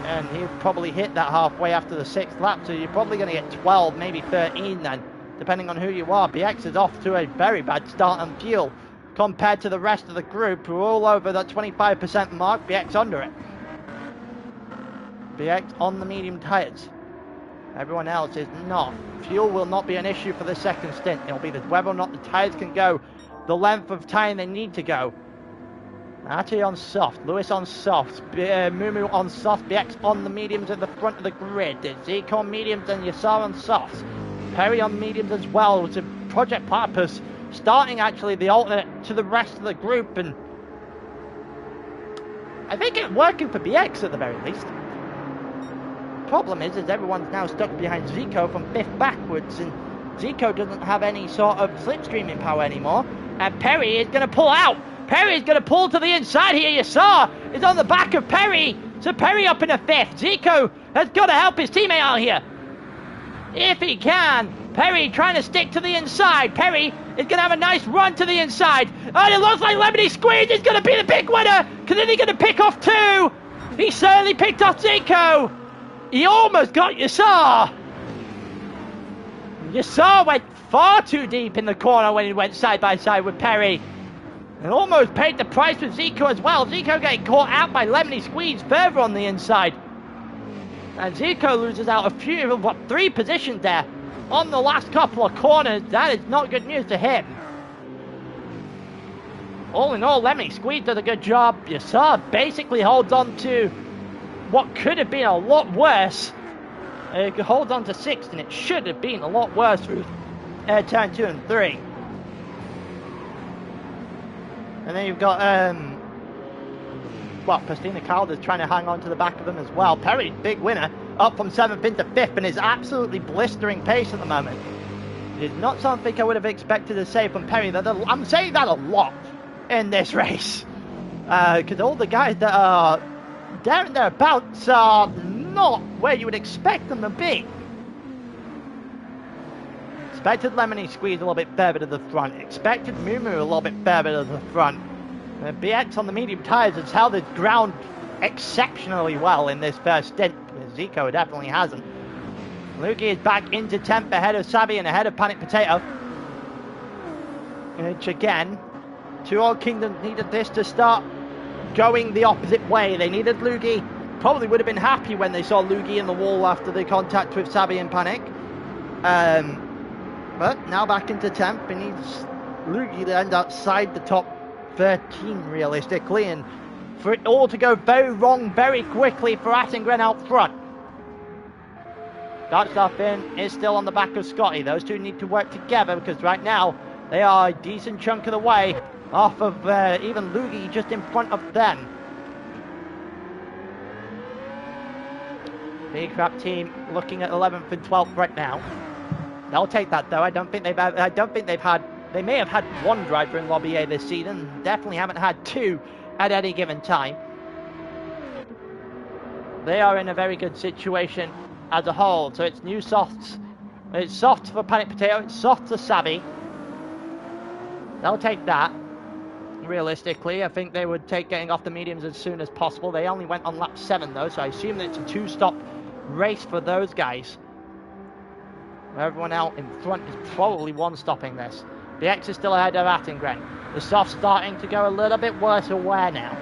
And he'll probably hit that halfway after the 6th lap, so you're probably going to get 12, maybe 13 then, depending on who you are. BX is off to a very bad start on fuel compared to the rest of the group, who are all over that 25% mark. BX under it. BX on the medium tyres. Everyone else is not. Fuel will not be an issue for the second stint. It'll be whether or not the tyres can go the length of time they need to go. Ate on soft, Lewis on soft, Mumu on soft, BX on the mediums at the front of the grid. Zico on mediums and Yassar on softs. Perry on mediums as well, with Project Platypus starting actually the alternate to the rest of the group, and I think it's working for BX at the very least. Problem is everyone's now stuck behind Zico from 5th backwards, and Zico doesn't have any sort of slipstreaming power anymore, and Perry is going to pull out. Perry is going to pull to the inside here. Yassar is on the back of Perry, so Perry up in a 5th. Zico has got to help his teammate out here if he can. Perry trying to stick to the inside. Perry is going to have a nice run to the inside, and it looks like Lemony Squeeze is going to be the big winner, because then he's going to pick off 2. He certainly picked off Zico. He almost got Yassar. Yassar went far too deep in the corner when he went side by side with Perry, and almost paid the price with Zico as well. Zico getting caught out by Lemony Squeeze further on the inside, and Zico loses out a few, 3 positions there on the last couple of corners. That is not good news to him. All in all, Lemony Squeeze does a good job. Yassar basically holds on to what could have been a lot worse. It holds on to 6th, and it should have been a lot worse through turn 2 and 3. And then you've got, Pastina Calder's trying to hang on to the back of them as well. Perry, big winner, up from 7th into 5th, and is absolutely blistering pace at the moment. It is not something I would have expected to say from Perry. I'm saying that a lot in this race, because all the guys that are there and thereabouts are not where you would expect them to be. Expected Lemony Squeeze a little bit further to the front. Expected Mumu a little bit further to the front. BX on the medium tyres has held his ground exceptionally well in this first stint. Zico definitely hasn't. Lugi is back into 10th ahead of Savi and ahead of Panic Potato. Which again, 2 Old Kingdoms needed this to start going the opposite way. They needed Lugi. Probably would have been happy when they saw Lugi in the wall after the contact with Savi and Panic. But now back into 10th, and needs Lugi to end outside the top 13 realistically, and for it all to go very wrong very quickly for Attengren out front. Darkstaffin is still on the back of Scotty. Those two need to work together because right now they are a decent chunk of the way off of even Lugi just in front of them. Big Crap team looking at 11th and 12th right now. They'll take that though. I don't think they've had. They may have had one driver in Lobby A this season. Definitely haven't had two at any given time. They are in a very good situation as a whole. So it's new softs. It's soft for Panic Potato. It's soft for Savvy. They'll take that. Realistically, I think they would take getting off the mediums as soon as possible. They only went on lap 7 though, so I assume that it's a 2-stop race for those guys. Everyone out in front is probably 1-stopping this. The X is still ahead of Attengren. The soft's starting to go a little bit worse aware now.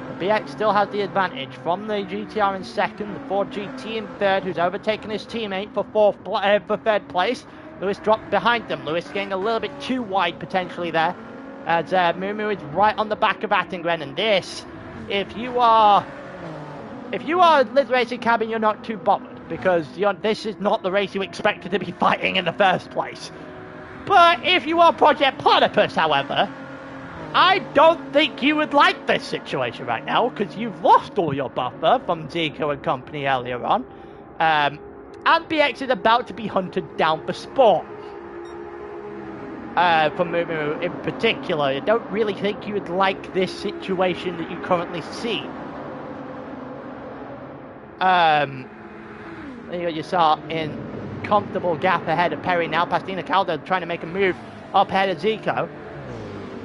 The BX still has the advantage from the GTR in second, the Ford GT in third, who's overtaken his teammate for third place. Lewis dropped behind them. Lewis getting a little bit too wide potentially there, as Mumu is right on the back of Attengren. And this, if you are Liz Racing Cabin, you're not too bothered, because this is not the race you expected to be fighting in the first place. But if you are Project Platypus, however, I don't think you would like this situation right now, because you've lost all your buffer from Zico and company earlier on. And BX is about to be hunted down for sport. For Mumu in particular, I don't really think you would like this situation that you currently see. You saw in comfortable gap ahead of Perry now. Pastina Caldo trying to make a move up ahead of Zico.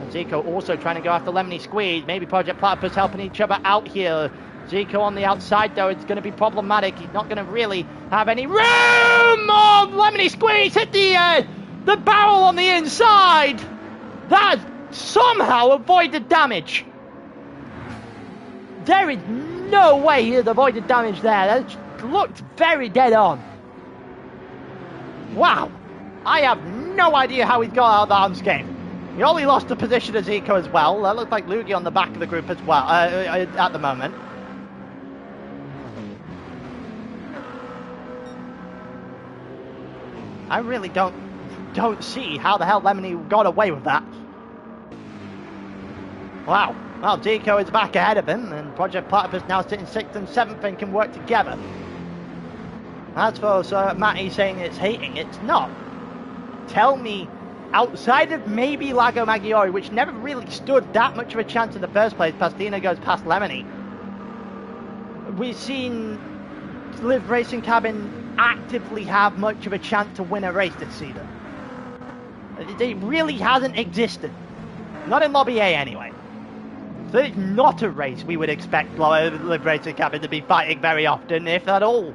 And Zico also trying to go after Lemony Squeeze. Maybe Project Platypus helping each other out here. Zico on the outside though, it's going to be problematic. He's not going to really have any room. Oh, Lemony Squeeze hit the barrel on the inside. That somehow avoided damage. There is no way he has avoided damage there. That looked very dead on. Wow. I have no idea how he's got out of the unscathed. He only lost the position of Zico as well. That looks like Lugi on the back of the group as well at the moment. I really don't see how the hell Lemony got away with that. Wow. Well, Zico is back ahead of him, and Project Platypus now sitting 6th and 7th and can work together. As for Matty saying it's hating, it's not. Tell me, outside of maybe Lago Maggiore, which never really stood that much of a chance in the first place, Pastina goes past Lemony. We've seen Live Racing Cabin actively have much of a chance to win a race this season. It really hasn't existed. Not in Lobby A anyway. So it's not a race we would expect Live Racing Cabin to be fighting very often, if at all.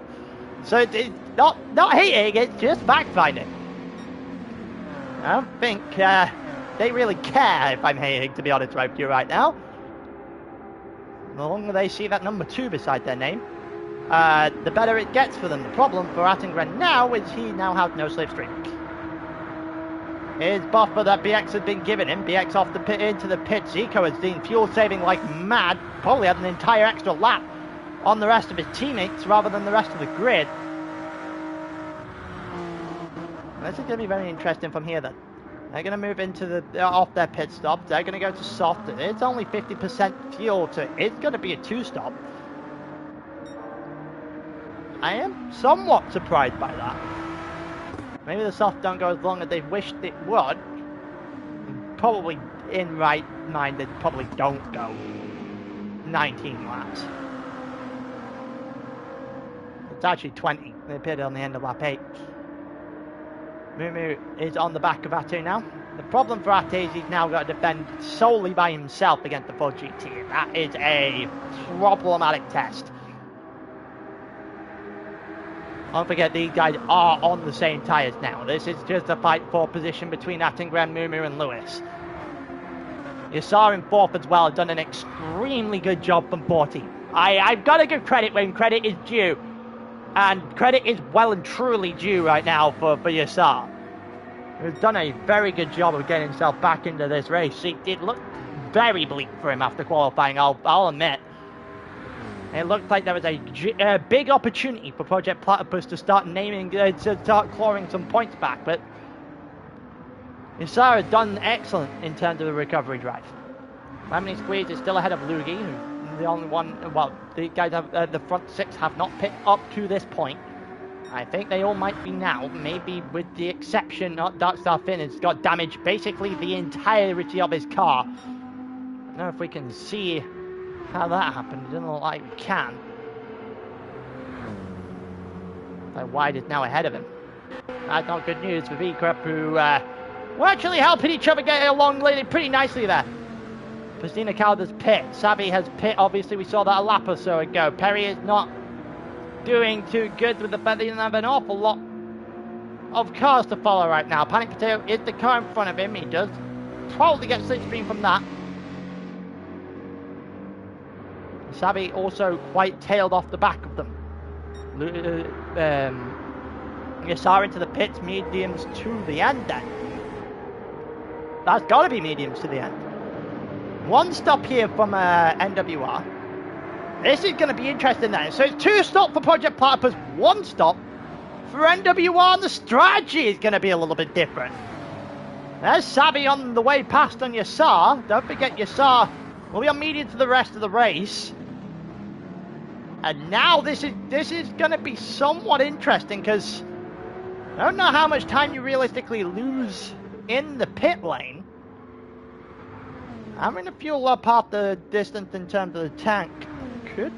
So it's not hating, it's just fact-finding. I don't think they really care if I'm hating, to be honest with you right now. The longer they see that number 2 beside their name, the better it gets for them. The problem for Attengren now is he now has no slipstream. His buffer that BX had been giving him, BX off the pit into the pit. Zico has been fuel saving like mad, probably had an entire extra lap on the rest of his teammates rather than the rest of the grid. This is going to be very interesting from here then. They're going to move into off their pit stop. They're going to go to soft. It's only 50% fuel, so it's going to be a 2-stop. I am somewhat surprised by that. Maybe the soft don't go as long as they wished it would. Probably in right mind, they probably don't go 19 laps. It's actually 20. They appeared on the end of lap 8. Mumu is on the back of Atu now. The problem for Atu is he's now got to defend solely by himself against the Ford GT. That is a problematic test. Don't forget, these guys are on the same tyres now. This is just a fight for position between Attengren, Mumu and Lewis. You saw in 4th as well, done an extremely good job from 14. I've got to give credit when credit is due. And credit is well and truly due right now for Yassar. He's done a very good job of getting himself back into this race. It did look very bleak for him after qualifying, I'll admit. It looked like there was a big opportunity for Project Platypus to start to start clawing some points back, but Yassar has done excellent in terms of the recovery drive. Lemony Squeeze is still ahead of Lugi, who's the only one. Well, the guys have the front six have not picked up to this point. I think they all might be now, maybe with the exception of Darkstar Finn has got damaged basically the entirety of his car. I don't know if we can see how that happened. It doesn't look like we can. So Wide is now ahead of him. That's not good news for V-Crep, who were actually helping each other get along pretty nicely there. Christina Calder's pit. Savvy has pit. Obviously, we saw that a lap or so ago. Perry is not doing too good with the fact that he doesn't have an awful lot of cars to follow right now. Panic Potato is the car in front of him. He does probably get slipstream from that. Savvy also quite tailed off the back of them. Yassar into the pits, mediums to the end then. That's got to be mediums to the end. One stop here from NWR. This is going to be interesting then. So it's 2 stops for Project Platypus, 1 stop for NWR, and the strategy is going to be a little bit different. There's Savvy on the way past on Yassar. Don't forget Yassar will be on medium to the rest of the race. And now this is going to be somewhat interesting because I don't know how much time you realistically lose in the pit lane. Having the fuel up half the distance in terms of the tank could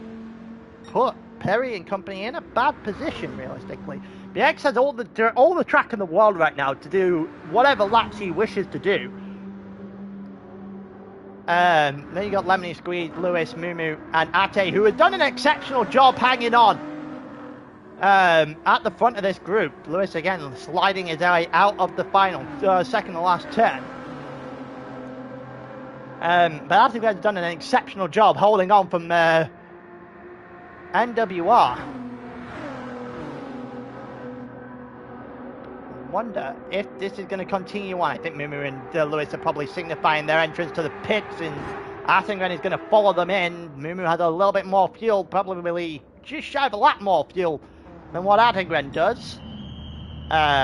put Perry and company in a bad position realistically. BX has all the track in the world right now to do whatever laps he wishes to do. Then you got Lemony Squeeze, Lewis, Mumu, and Ate, who have done an exceptional job hanging on at the front of this group. Lewis again sliding his way out of the final, second to last turn. But I think they've done an exceptional job holding on from NWR. Wonder if this is going to continue on. I think Mumu and Lewis are probably signifying their entrance to the pits, and Atengren is going to follow them in. Mumu has a little bit more fuel, probably just shy of a lot more fuel than what Atengren does.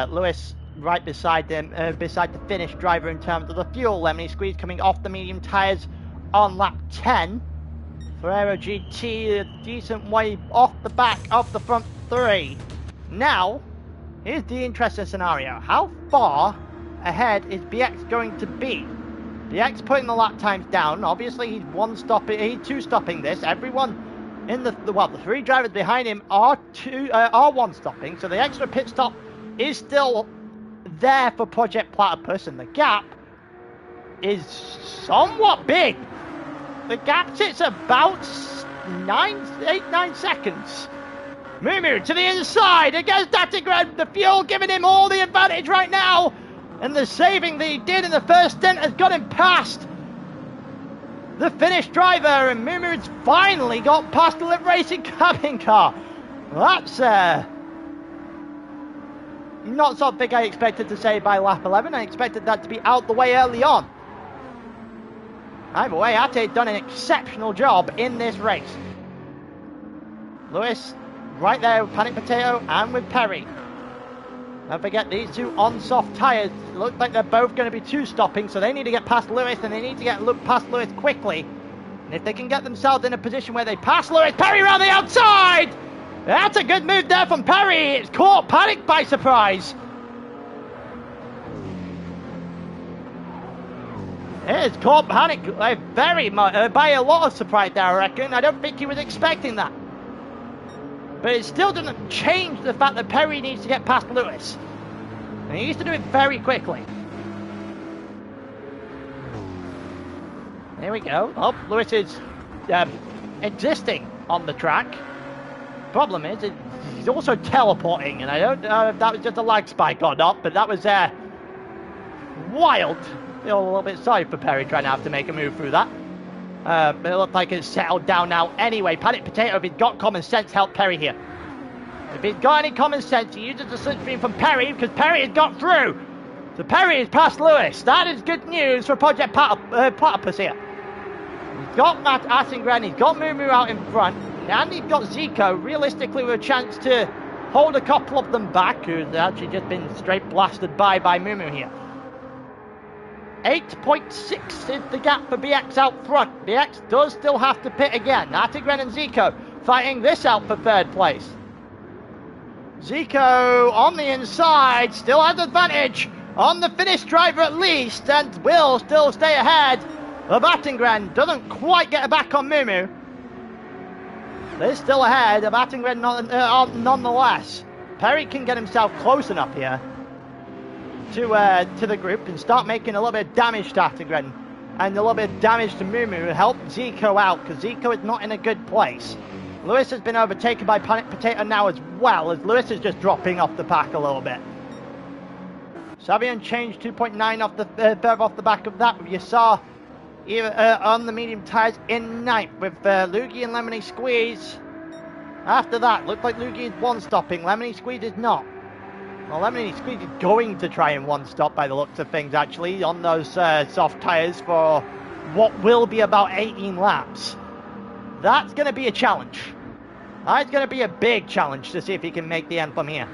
Lewis right beside them, beside the Finnish driver in terms of the fuel. Lemony Squeeze coming off the medium tyres on lap 10. For Aero GT, a decent way off the back of the front 3. Now, here's the interesting scenario. How far ahead is BX going to be? BX putting the lap times down. Obviously, he's 2 stopping this. Everyone in the 3 drivers behind him are 1 stopping. So the extra pit stop is still there for Project Platypus, and the gap is somewhat big. The gap sits about 8-9 seconds. Mumu to the inside against Atengren. The fuel giving him all the advantage right now. And the saving that he did in the first stint has got him past the Finnish driver. And Mumu's finally got past the Live Racing cabin car. That's not something I expected to say by lap 11. I expected that to be out the way early on. Either way, Ate's done an exceptional job in this race. Lewis right there with Panic Potato and with Perry. Don't forget these 2 on soft tyres. Look like they're both going to be 2 stopping, so they need to get past Lewis, and they need to get past Lewis quickly. And if they can get themselves in a position where they pass Lewis, Perry around the outside! That's a good move there from Perry. It's caught Panic by surprise. It's caught Panic very much by a lot of surprise there, I reckon. I don't think he was expecting that. But it still doesn't change the fact that Perry needs to get past Lewis. And he needs to do it very quickly. There we go. Oh, Lewis is existing on the track. Problem is, he's also teleporting, and I don't know if that was just a lag spike or not, but that was wild. I feel a little bit sorry for Perry trying to have to make a move through that. But it looks like it's settled down now anyway. Panic Potato, if he's got common sense, help Perry here. If he's got any common sense, he uses the slipstream from Perry, because Perry has got through. So Perry has passed Lewis. That is good news for Project Platypus here. He's got Matt Attengren, he's got Mumu out in front, and he's got Zico, realistically with a chance to hold a couple of them back, who's actually just been straight blasted by Mumu here. 8.6 is the gap for BX out front. BX does still have to pit again. Attengren and Zico fighting this out for third place. Zico on the inside, still has advantage on the Finnish driver at least, and will still stay ahead of Attengren. Doesn't quite get it back on Mumu. They're still ahead of Attengren nonetheless. Perry can get himself close enough here to the group and start making a little bit of damage to Attengren and a little bit of damage to Mumu and help Zico out, because Zico is not in a good place. Lewis has been overtaken by Panic Potato now as well, as Lewis is just dropping off the pack a little bit. Savion changed 2.9 off the further off the back of that. You saw on the medium tyres in ninth with Luigi and Lemony Squeeze. After that, looked like Luigi is one stopping, Lemony Squeeze is not. Well, Lemony Squeeze is going to try and one stop by the looks of things actually on those soft tyres for what will be about 18 laps. That's going to be a challenge. That's going to be a big challenge to see if he can make the end from here.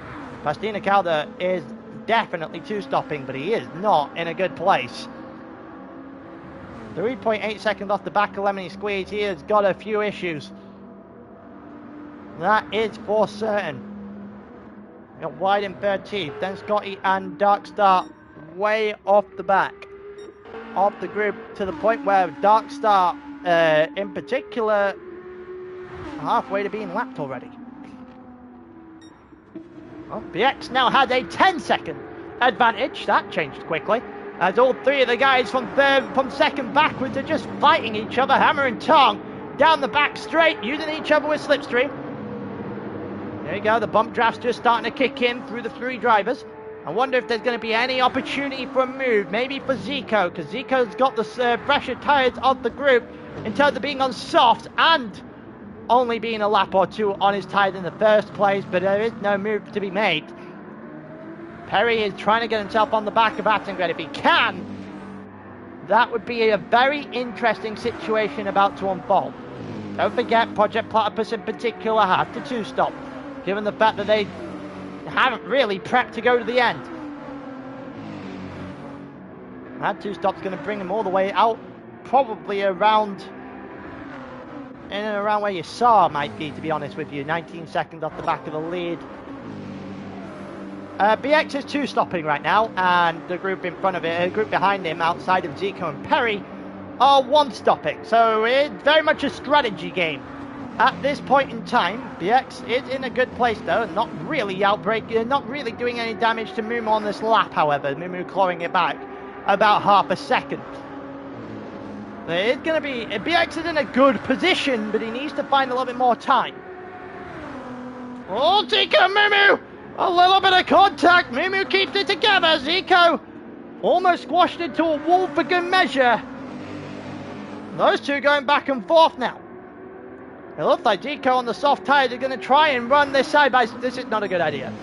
Pastina Calder is definitely two stopping, but he is not in a good place. 3.8 seconds off the back of Lemony Squeeze. He has got a few issues. That is for certain. Got Wide in 13th, then Scotty and Darkstar way off the back of the group, to the point where Darkstar in particular halfway to being lapped already. Well, BX now has a 10-second advantage. That changed quickly, as all three of the guys from second backwards are just fighting each other, hammer and tongue, down the back straight, using each other with slipstream. There you go, the bump draft's just starting to kick in through the three drivers. I wonder if there's going to be any opportunity for a move, maybe for Zico, because Zico's got the fresher tyres of the group in terms of being on soft and only being a lap or two on his tyres in the first place, but there is no move to be made. Perry is trying to get himself on the back of Attengren. If he can, that would be a very interesting situation about to unfold. Don't forget, Project Platypus in particular has to two-stop, given the fact that they haven't really prepped to go to the end. That two-stop's going to bring him all the way out, probably around in and around where you saw might be, to be honest with you. 19 seconds off the back of the lead. BX is two-stopping right now, and the group in front of it, a group behind him, outside of Zico and Perry, are one-stopping. So it's very much a strategy game. At this point in time, BX is in a good place though, not really not really doing any damage to Mumu on this lap, however. Mumu clawing it back about half a second. It's going to be, BX is in a good position, but he needs to find a little bit more time. Oh, Zico and Mumu! A little bit of contact, Mumu keeps it together, Zico almost squashed into a wall for good measure. Those two going back and forth now. It looks like Zico on the soft tyres are going to try and run this side by. This is not a good idea.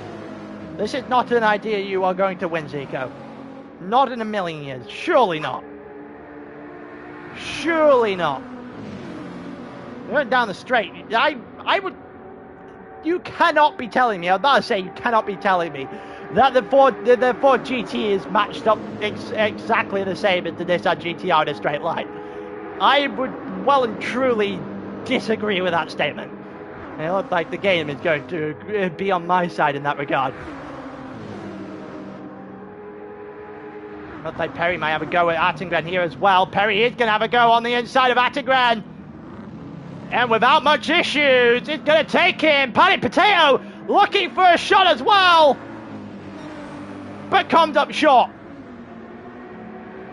This is not an idea you are going to win, Zico. Not in a million years. Surely not. Surely not. Going down the straight. I would. You cannot be telling me. I'm about to say you cannot be telling me that the Ford GT is matched up exactly the same as the Nissan GTR in a straight line. I would well and truly disagree with that statement. It looks like the game is going to be on my side in that regard. Looks like Perry might have a go at Attengren here as well. Perry is going to have a go on the inside of Attengren. And without much issues, it's going to take him. Panic Potato looking for a shot as well, but comes up short.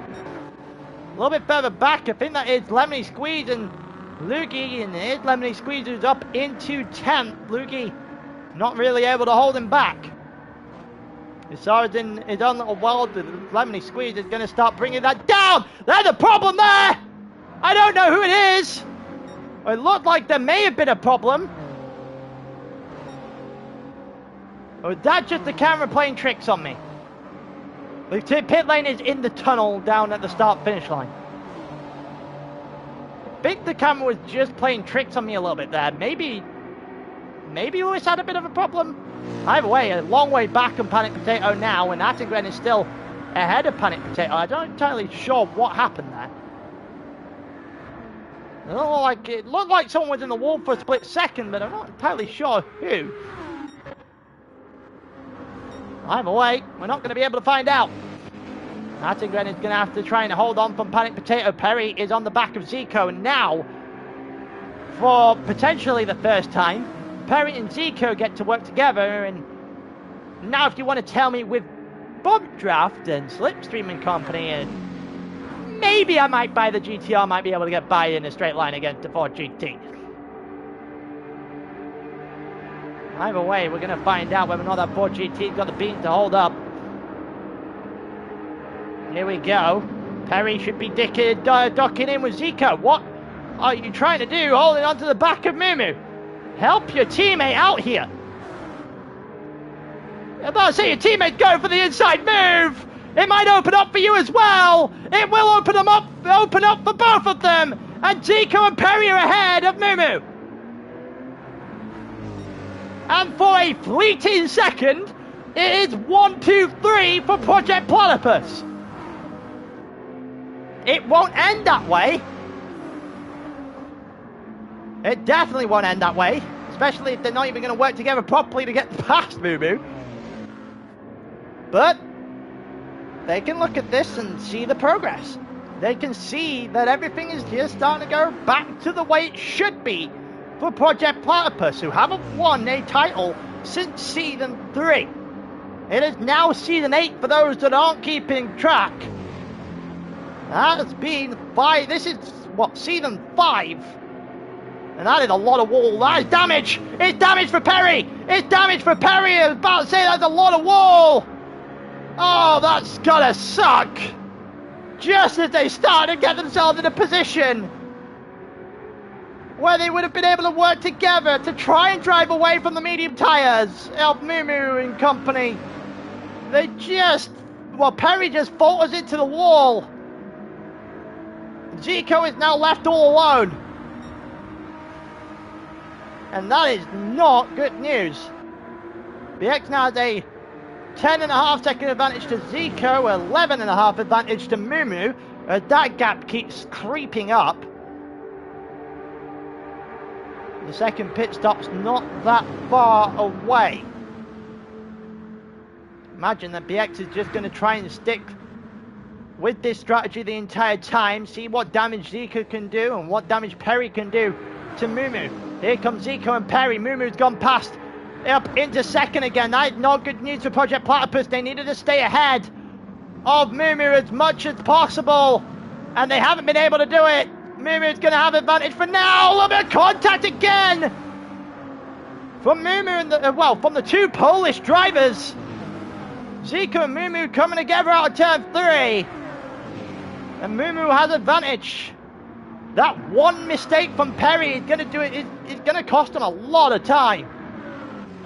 A little bit further back, I think that is Lemony Squeeze and Luigi, and it is Lemony Squeeze who's up into 10th. Luigi not really able to hold him back. He saw it in his own little world, but Lemony Squeeze is going to start bringing that down. There's a problem there. I don't know who it is. It looked like there may have been a problem. Or is that just the camera playing tricks on me? The pit lane is in the tunnel down at the start-finish line. I think the camera was just playing tricks on me a little bit there. Maybe Lewis had a bit of a problem. Either way, a long way back on Panic Potato now, and Attengren is still ahead of Panic Potato. I'm not entirely sure what happened there. It looked like someone was in the wall for a split second, but I'm not entirely sure who. Either way, we're not going to be able to find out. Attengren is going to have to try and hold on from Panic Potato. Perry is on the back of Zico, and now, for potentially the first time, Perry and Zico get to work together. And now, if you want to tell me with Bob Draft and Slipstream and company, and maybe I might buy the GTR, might be able to get by in a straight line against the Ford GT. Either way, we're going to find out whether or not that Ford GT's got the beans to hold up. Here we go. Perry should be docking in with Zico. What are you trying to do, holding onto the back of Mumu? Help your teammate out here. I'm about to say your teammate's going for the inside move. It might open up for you as well. It will open up for both of them. And Zico and Perry are ahead of Mumu. And for a fleeting second, it is 1, 2, 3 for Project Platypus. It won't end that way. It definitely won't end that way, especially if they're not even going to work together properly to get past Mumu. But they can look at this and see the progress. They can see that everything is just starting to go back to the way it should be for Project Platypus, who haven't won a title since Season 3. It is now Season 8 for those that aren't keeping track. That has been 5. This is, what, Season 5? And that is a lot of wall. That is damage. It's damage for Perry. It's damage for Perry. I was about to say that's a lot of wall. Oh, that's gotta suck. Just as they started to get themselves in a position where they would have been able to work together to try and drive away from the medium tyres of Mumu and company. Perry just falters into the wall. Zico is now left all alone. And that is not good news. BX now has a 10.5 second advantage to Zico, 11.5 advantage to Mumu, as that gap keeps creeping up. The second pit stop's not that far away. Imagine that BX is just going to try and stick with this strategy the entire time, see what damage Zico can do and what damage Perry can do to Mumu. Here comes Zico and Perry. Mumu's gone past, up into second again. That is not good news for Project Platypus. They needed to stay ahead of Mumu as much as possible, and they haven't been able to do it. Mumu's going to have advantage for now. A little bit of contact again from Mumu and from the two Polish drivers. Zico and Mumu coming together out of turn 3. And Mumu has advantage. That one mistake from Perry is going to do it. It's going to cost them a lot of time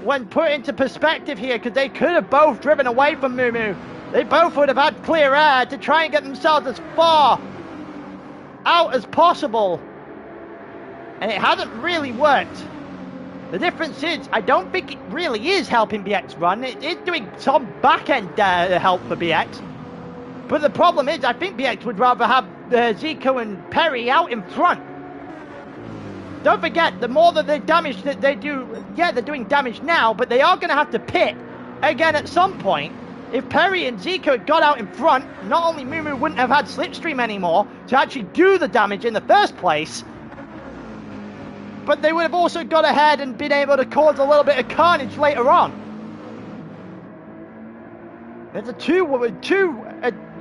when put into perspective here, because they could have both driven away from Mumu. They both would have had clear air to try and get themselves as far out as possible, and it hasn't really worked. The difference is, I don't think it really is helping BX run. It is doing some back-end help for BX. But the problem is, I think BX would rather have Zico and Perry out in front. Don't forget, the more that the damage that they do, yeah, they're doing damage now, but they are going to have to pit again at some point. If Perry and Zico had got out in front, not only Mumu wouldn't have had Slipstream anymore to actually do the damage in the first place, but they would have also got ahead and been able to cause a little bit of carnage later on. There's a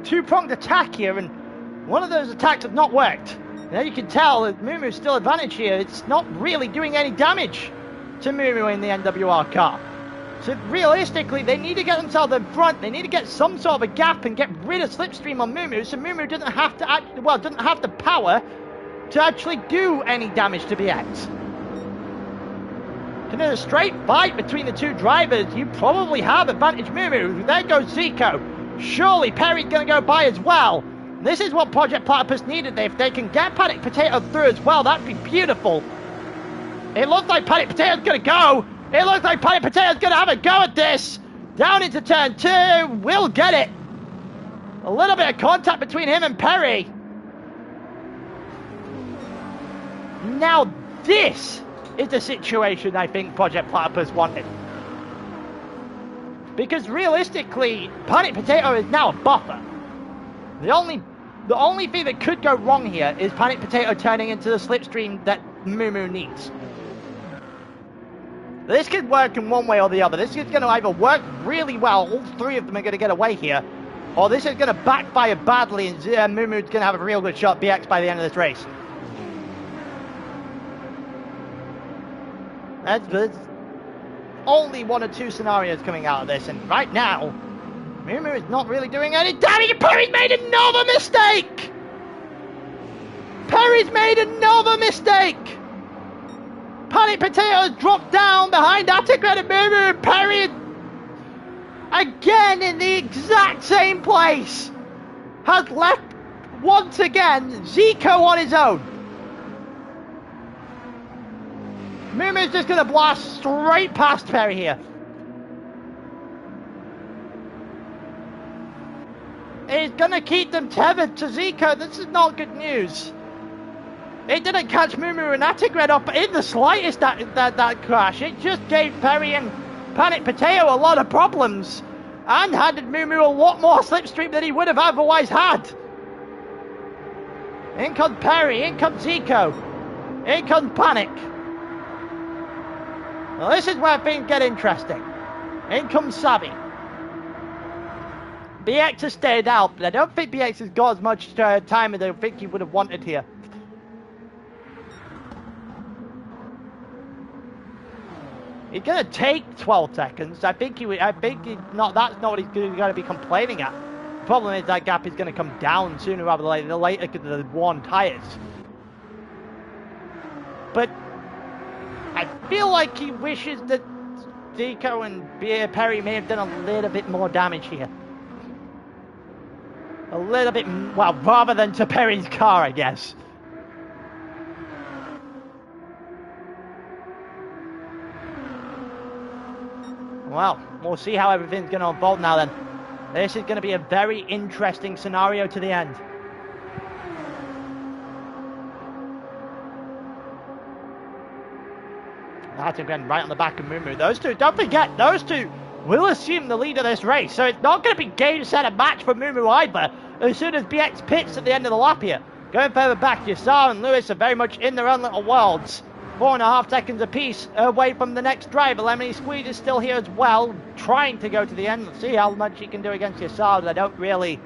two-pronged attack here, and one of those attacks have not worked. Now you can tell that Mumu's still advantage here. It's not really doing any damage to Mumu in the NWR car. So realistically, they need to get themselves in front. They need to get some sort of a gap and get rid of Slipstream on Mumu, so Mumu doesn't have to doesn't have the power to actually do any damage to BX. in a straight fight between the two drivers, you probably have advantage Mumu. There goes Zico. Surely Perry's going to go by as well. This is what Project Platypus needed. If they can get Panic Potato through as well, that'd be beautiful. It looks like Panic Potato's going to go. It looks like Panic Potato's going to have a go at this. Down into turn 2. We'll get it. A little bit of contact between him and Perry. Now this is the situation I think Project Platypus wanted. Because realistically, Panic Potato is now a buffer. The only thing that could go wrong here is Panic Potato turning into the slipstream that Mumu needs. This could work in one way or the other. This is going to either work really well, all three of them are going to get away here, or this is going to backfire badly and Mumu's going to have a real good shot BX by the end of this race. There's only one or two scenarios coming out of this, and right now, Mumu is not really doing any damage. Perry's made another mistake! Perry's made another mistake! Panic Potato dropped down behind Atticred and Mumu. Perry, again in the exact same place, has left once again Zico on his own. Mumu's just going to blast straight past Perry here. He's going to keep them tethered to Zico. This is not good news. It didn't catch Mumu and Atticred up in the slightest, that crash. It just gave Perry and Panic Potato a lot of problems and handed Mumu a lot more slipstream than he would have otherwise had. In comes Perry, in comes Zico, in comes Panic. Now this is where things get interesting. In comes Savvy. BX has stayed out, but I don't think BX has got as much time as I think he would have wanted here. He's going to take 12 seconds. I think that's not what he's going to be complaining at. The problem is that gap is going to come down sooner rather than later because of the worn tyres. But I feel like he wishes that Zico and Perry may have done a little bit more damage here. A little bit, well, rather than to Perry's car, I guess. Well, we'll see how everything's going to unfold now then. This is going to be a very interesting scenario to the end. That's again right on the back of Mumu. Those two, don't forget, those two will assume the lead of this race. So it's not going to be game, set, and match for Mumu either. As soon as BX pits at the end of the lap here. Going further back, Yassar and Lewis are very much in their own little worlds. 4.5 seconds apiece away from the next driver. Lemony Squeeze is still here as well, trying to go to the end. Let's see how much he can do against Yassar. I don't really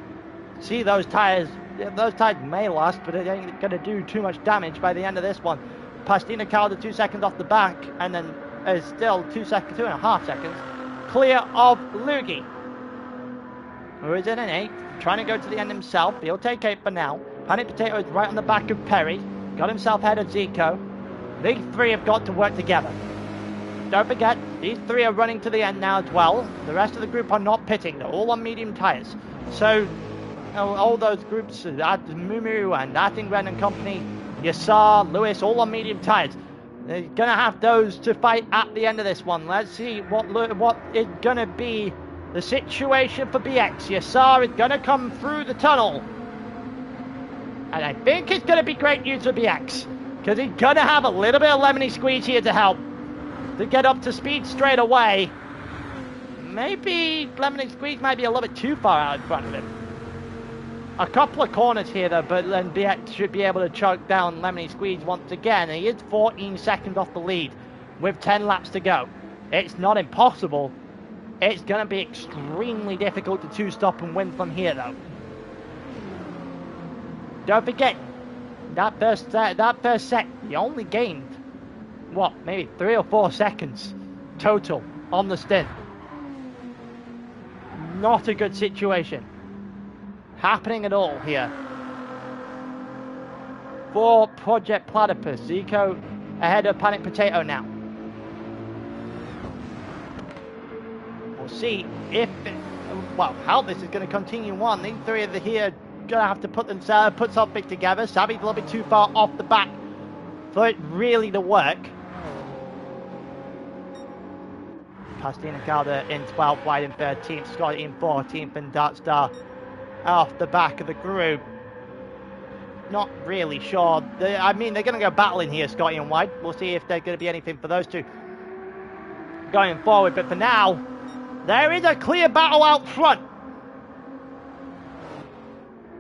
see those tyres. Those tyres may last, but it ain't going to do too much damage by the end of this one. Pastina Calder 2 seconds off the back, and then is still 2.5 seconds clear of Lugi, who is in an 8, trying to go to the end himself. He'll take 8 for now. Panic Potato is right on the back of Perry, got himself ahead of Zico. These three have got to work together. Don't forget, these three are running to the end now as well. The rest of the group are not pitting, they're all on medium tyres. So, all those groups, Mumu and Attingren and company, Yassar, Lewis, all on medium tyres. They're going to have those to fight at the end of this one. Let's see what is going to be the situation for BX. Yassar is going to come through the tunnel. And I think it's going to be great news for BX. Because he's going to have a little bit of Lemony Squeeze here to help. To get up to speed straight away. Maybe Lemony Squeeze might be a little bit too far out in front of him. A couple of corners here though, but then BX should be able to choke down Lemony Squeeze once again. He is 14 seconds off the lead with 10 laps to go. It's not impossible. It's going to be extremely difficult to two-stop and win from here though. Don't forget, that first set, he only gained, what, maybe 3 or 4 seconds total on the stint. Not a good situation happening at all here for Project Platypus. Zico ahead of Panic Potato now. see if, well, how this is going to continue on. These three of the here going to have to put something together. Savvy's a little bit too far off the back for it really to work. Pastina Calder in 12th, White in 13th, Scotty in 14th, and Dartstar off the back of the group. Not really sure. I mean, they're going to go battling here, Scotty and White. We'll see if there's going to be anything for those two going forward. But for now, there is a clear battle out front.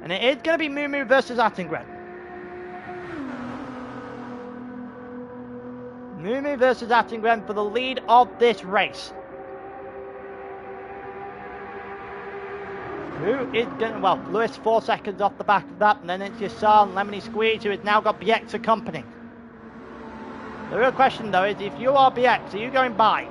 And it is going to be Mumu versus Attengren. Mumu versus Attengren for the lead of this race. Who is going to, well, Lewis 4 seconds off the back of that, and then it's Yassar and Lemony Squeeze, who has now got BX accompanying. The real question, though, is if you are BX, are you going by?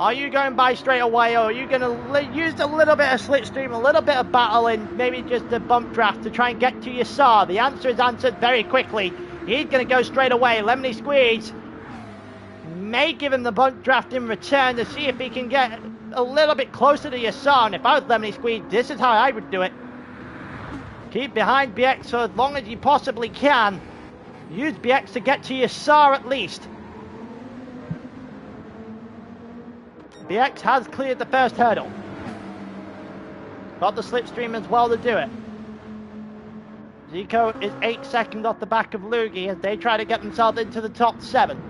Are you going by straight away, or are you going to use a little bit of slipstream, a little bit of battling, maybe just a bump draft to try and get to Yassar? The answer is answered very quickly. He's going to go straight away. Lemony Squeeze may give him the bump draft in return to see if he can get a little bit closer to Yassar. And if I was Lemony Squeeze, this is how I would do it. Keep behind BX for as long as you possibly can. Use BX to get to Yassar at least. BX has cleared the first hurdle. Got the slipstream as well to do it. Zico is 8 seconds off the back of Lugi as they try to get themselves into the top 7.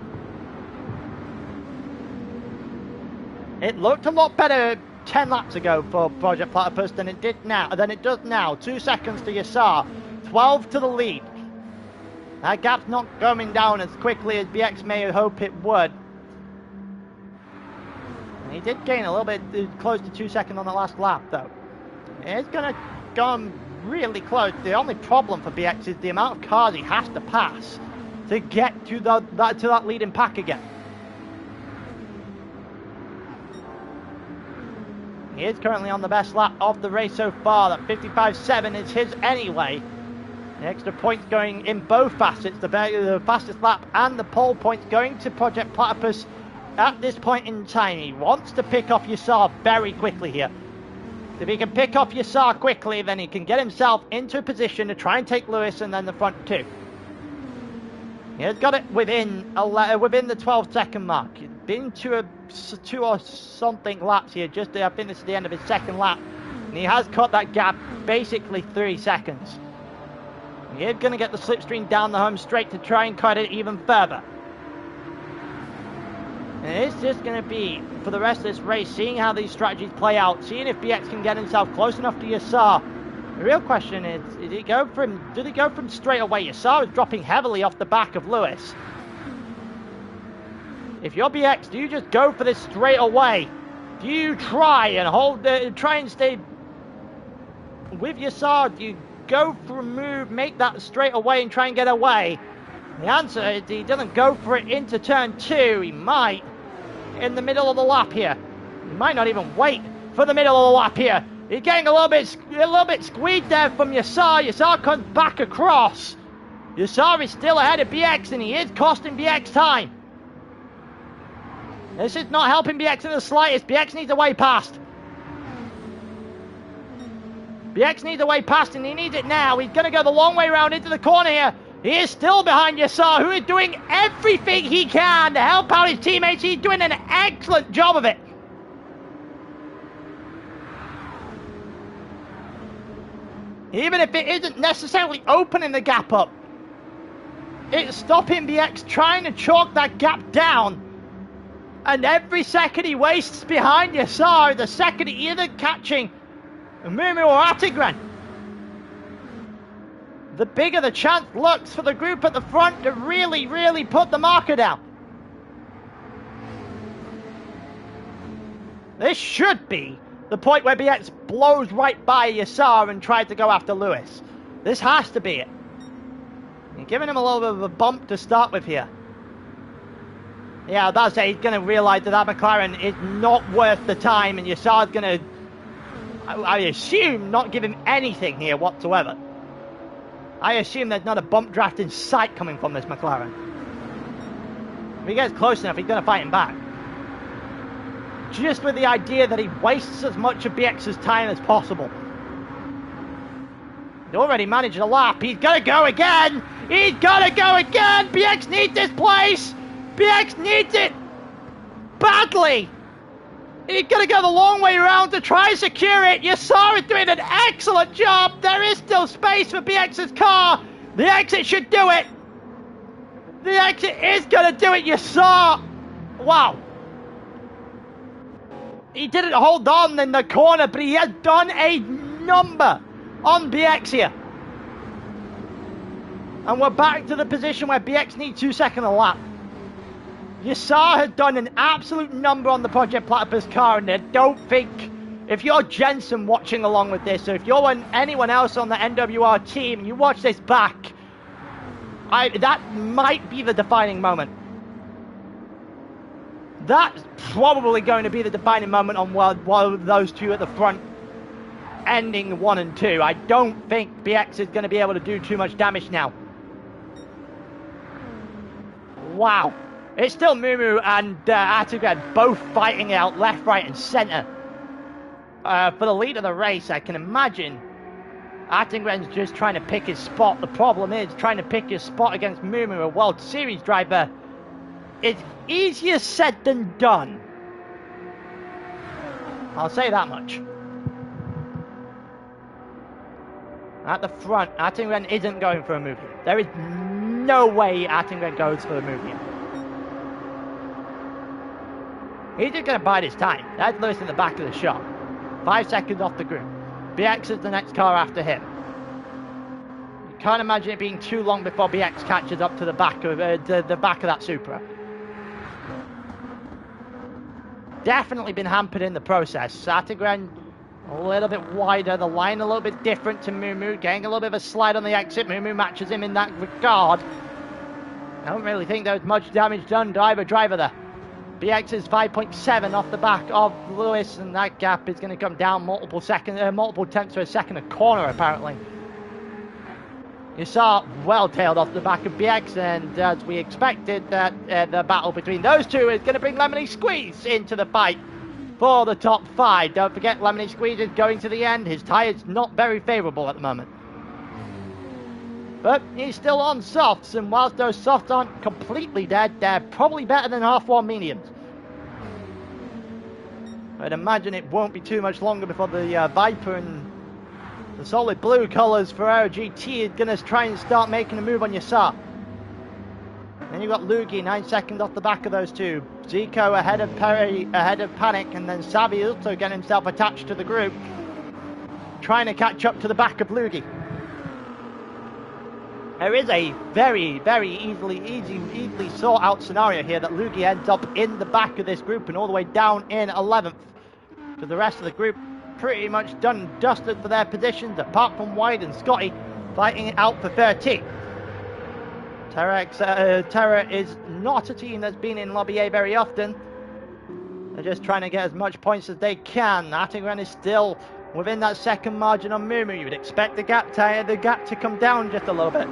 It looked a lot better 10 laps ago for Project Platypus than it does now. 2 seconds to Yassar, 12 to the lead. That gap's not going down as quickly as BX may hope it would. And he did gain a little bit, close to 2 seconds on the last lap though. It's going to go really close. The only problem for BX is the amount of cars he has to pass to get to that leading pack again. He is currently on the best lap of the race so far. That 55.7 is his anyway. The extra points going in both facets, the fastest lap and the pole points going to Project Platypus at this point in time. He wants to pick off Yassar very quickly here. If he can pick off Yassar quickly, then he can get himself into a position to try and take Lewis and then the front two. He has got it within the 12-second mark. He's been to two or something laps here. I think this is the end of his second lap. And he has cut that gap basically 3 seconds. He is going to get the slipstream down the home straight to try and cut it even further. And it's just going to be, for the rest of this race, seeing how these strategies play out, seeing if BX can get himself close enough to Yassar. The real question is did he go from straight away? Yassar is dropping heavily off the back of Lewis. If you're BX, do you just go for this straight away? Do you try and stay with Yassar? Do you go for a move, make that straight away and try and get away? The answer is he doesn't go for it into turn 2. He might in the middle of the lap here. He might not even wait for the middle of the lap here. He's getting a little bit squeezed there from Yassar. Yassar comes back across. Yassar is still ahead of BX and he is costing BX time. This is not helping BX in the slightest. BX needs a way past. BX needs a way past and he needs it now. He's going to go the long way around into the corner here. He is still behind Yassar, who is doing everything he can to help out his teammates. He's doing an excellent job of it. Even if it isn't necessarily opening the gap up, it's stopping BX trying to chalk that gap down. And every second he wastes behind Yassar, the second he either catching Mumu or Attengren, the bigger the chance looks for the group at the front to really, really put the marker down. This should be the point where BX blows right by Yassar and tries to go after Lewis. This has to be it. You're giving him a little bit of a bump to start with here. Yeah, that's it. He's going to realise that McLaren is not worth the time, and Yassar's going to, I assume, not give him anything here whatsoever. I assume there's not a bump draft in sight coming from this McLaren. If he gets close enough, he's going to fight him back. just with the idea that he wastes as much of BX's time as possible. He already managed a lap. He's got to go again. He's got to go again. BX needs this place. BX needs it badly. He's got to go the long way around to try and secure it. Yassar is doing an excellent job. There is still space for BX's car. The exit should do it. The exit is going to do it. Yassar. Wow. He didn't hold on in the corner, but he has done a number on BX here. And we're back to the position where BX needs 2 seconds a lap. Yassar has done an absolute number on the Project Platypus car, and I don't think, if you're Jensen watching along with this, or if you're anyone else on the NWR team, you watch this back, that might be the defining moment. That's probably going to be the defining moment on while those two at the front ending 1 and 2. I don't think BX is going to be able to do too much damage now. Wow. It's still Mumu and Attigren both fighting out left, right and centre. For the lead of the race, I can imagine Attigren's just trying to pick his spot. The problem is trying to pick his spot against Mumu, a World Series driver. It's easier said than done. I'll say that much. At the front, Attigren isn't going for a move here. There is no way Attigren goes for a move here. He's just going to bide his time. That's Lewis in the back of the shop. 5 seconds off the group. BX is the next car after him. You can't imagine it being too long before BX catches up to the back of that Supra. Definitely been hampered in the process. Attigren a little bit wider, the line a little bit different to Mumu, getting a little bit of a slide on the exit. Mumu matches him in that regard. I don't really think there was much damage done to either driver there. BX is 5.7 off the back of Lewis, and that gap is going to come down multiple tenths to a second a corner apparently. You saw well tailed off the back of BX, and as we expected, that the battle between those two is going to bring Lemony Squeeze into the fight for the top 5. Don't forget, Lemony Squeeze is going to the end. His tyre's not very favourable at the moment. But he's still on softs, and whilst those softs aren't completely dead, they're probably better than half-one mediums. I'd imagine it won't be too much longer before the Viper and the solid blue colours for Aero GT is going to try and start making a move on Yassar. Then you've got Lugi, 9 seconds off the back of those two. Zico ahead of Perry, ahead of Panic, and then Savi also getting himself attached to the group, trying to catch up to the back of Lugi. There is a very, very easily sought out scenario here that Lugi ends up in the back of this group and all the way down in 11th. So the rest of the group pretty much done and dusted for their positions, apart from White and Scotty fighting it out for 13th. Terra is not a team that's been in Lobby A very often. They're just trying to get as much points as they can. Attigren is still within that second margin on Mumu. You would expect the gap to come down just a little bit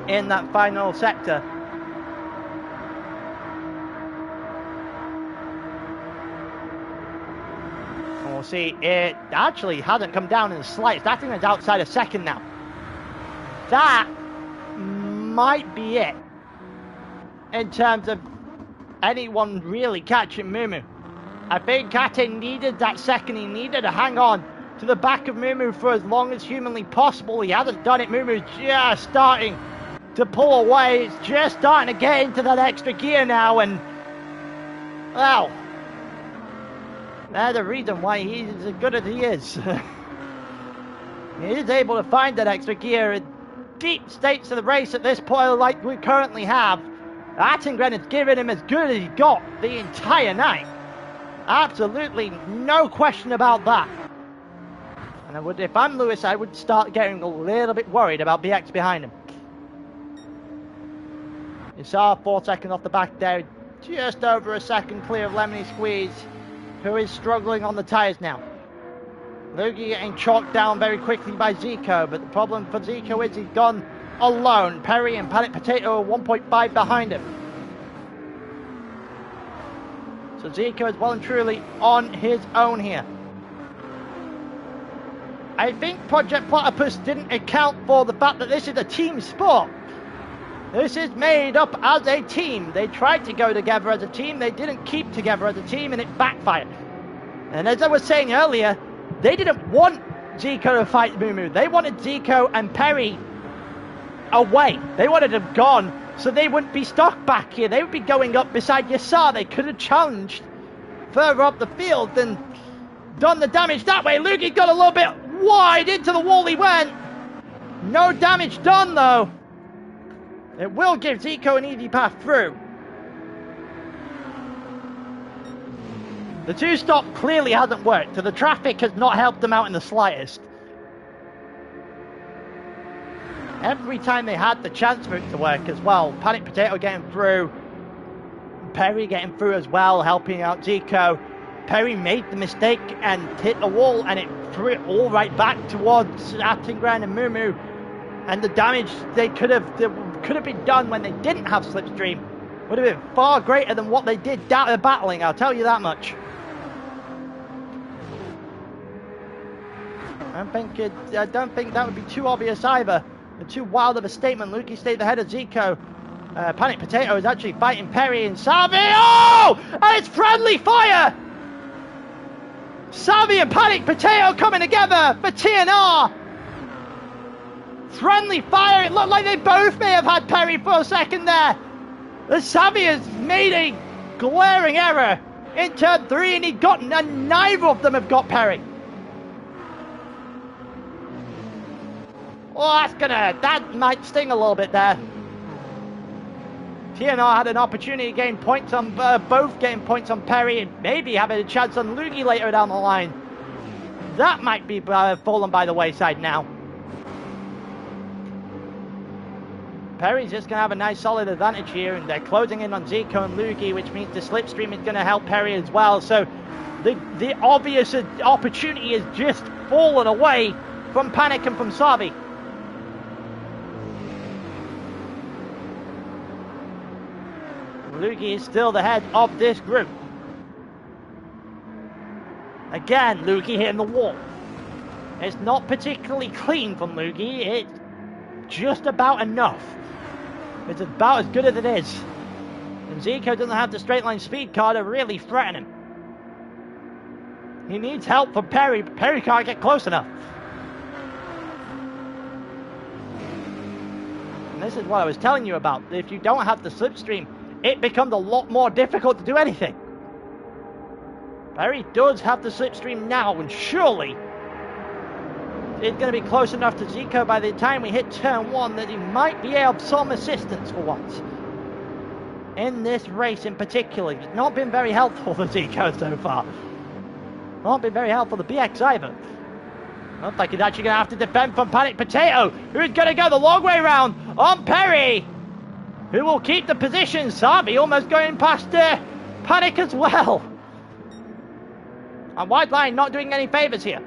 in that final sector. And we'll see, it actually hasn't come down in the slightest. Attigren's outside a second now. That might be it in terms of anyone really catching Mumu. I think Ate needed that second. He needed to hang on to the back of Mumu for as long as humanly possible. He hasn't done it. Mumu's just starting to pull away. It's just starting to get into that extra gear now, and well, there's the reason why he's as good as he is. He is able to find that extra gear in deep states of the race at this point, like we currently have. Attigren has given him as good as he got the entire night. Absolutely no question about that. And I would, if I'm Lewis, I would start getting a little bit worried about BX behind him. You saw 4 seconds off the back there, just over a second clear of Lemony Squeeze, who is struggling on the tyres now. Lugi getting chalked down very quickly by Zico, but the problem for Zico is he's gone alone. Perry and Panic Potato are 1.5 behind him. So Zico is well and truly on his own here. I think Project Platypus didn't account for the fact that this is a team sport. This is made up as a team. They tried to go together as a team. They didn't keep together as a team, and it backfired. And as I was saying earlier, they didn't want Zico to fight Moo. They wanted Zico and Perry away. They wanted them gone so they wouldn't be stuck back here. They would be going up beside Yassar. They could have challenged further up the field and done the damage that way. Lugi got a little bit wide into the wall he went. No damage done though. It will give Zico an easy path through. The two-stop clearly hasn't worked, so the traffic has not helped them out in the slightest. Every time they had the chance for it to work as well, Panic Potato getting through, Perry getting through as well, helping out Zico. Perry made the mistake and hit the wall, and it threw it all right back towards Attingran and Moo. And the damage they could have been done when they didn't have Slipstream would have been far greater than what they did down the battling, I'll tell you that much. I don't think that would be too obvious either. And too wild of a statement. Luki stayed ahead of Zico. Panic Potato is actually fighting Perry and Savi. Oh! And it's friendly fire! Savi and Panic Potato coming together for TNR. Friendly fire. It looked like they both may have had Perry for a second there. The Savi has made a glaring error in turn 3 and and neither of them have got Perry. Well, that might sting a little bit there. TNR had an opportunity to gain points on both getting points on Perry and maybe having a chance on Lugi later down the line. That might be fallen by the wayside now. Perry's just going to have a nice solid advantage here, and they're closing in on Zico and Lugi, which means the slipstream is going to help Perry as well. So the obvious opportunity is just fallen away from Panic and from Savi. Lugi is still the head of this group. Again, Lugi hitting the wall. It's not particularly clean from Lugi. It's just about enough. It's about as good as it is. And Zico doesn't have the straight line speed car to really threaten him. He needs help from Perry, but Perry can't get close enough. And this is what I was telling you about. If you don't have the slipstream, it becomes a lot more difficult to do anything. Perry does have the slipstream now, and surely it's going to be close enough to Zico by the time we hit turn 1 that he might be able to some assistance for once. In this race in particular, it's not been very helpful for Zico so far. Not been very helpful for BX either. Looks like he's actually going to have to defend from Panic Potato, who's going to go the long way round on Perry, who will keep the position. Sabi almost going past Panic as well. And wide line not doing any favours here.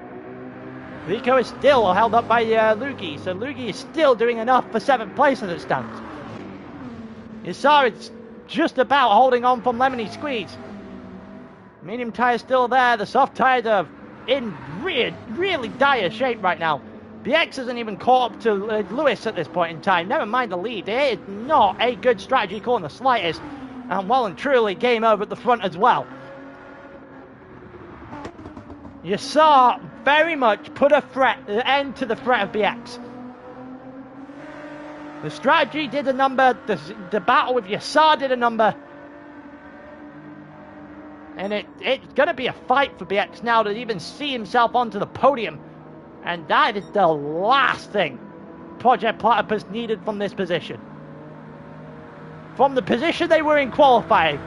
Zico is still held up by Lugi, so Lugi is still doing enough for 7th place as it stands. Yassar is just about holding on from Lemony Squeeze. Medium tyre still there, the soft tyres are in really dire shape right now. BX hasn't even caught up to Lewis at this point in time, never mind the lead. It is not a good strategy call in the slightest, and well and truly game over at the front as well. Yassar very much put an end to the threat of BX. The strategy did a number, the battle with Yassar did a number, and it's going to be a fight for BX now to even see himself onto the podium, and that is the last thing Project Platypus needed from this position. From the position they were in qualifying,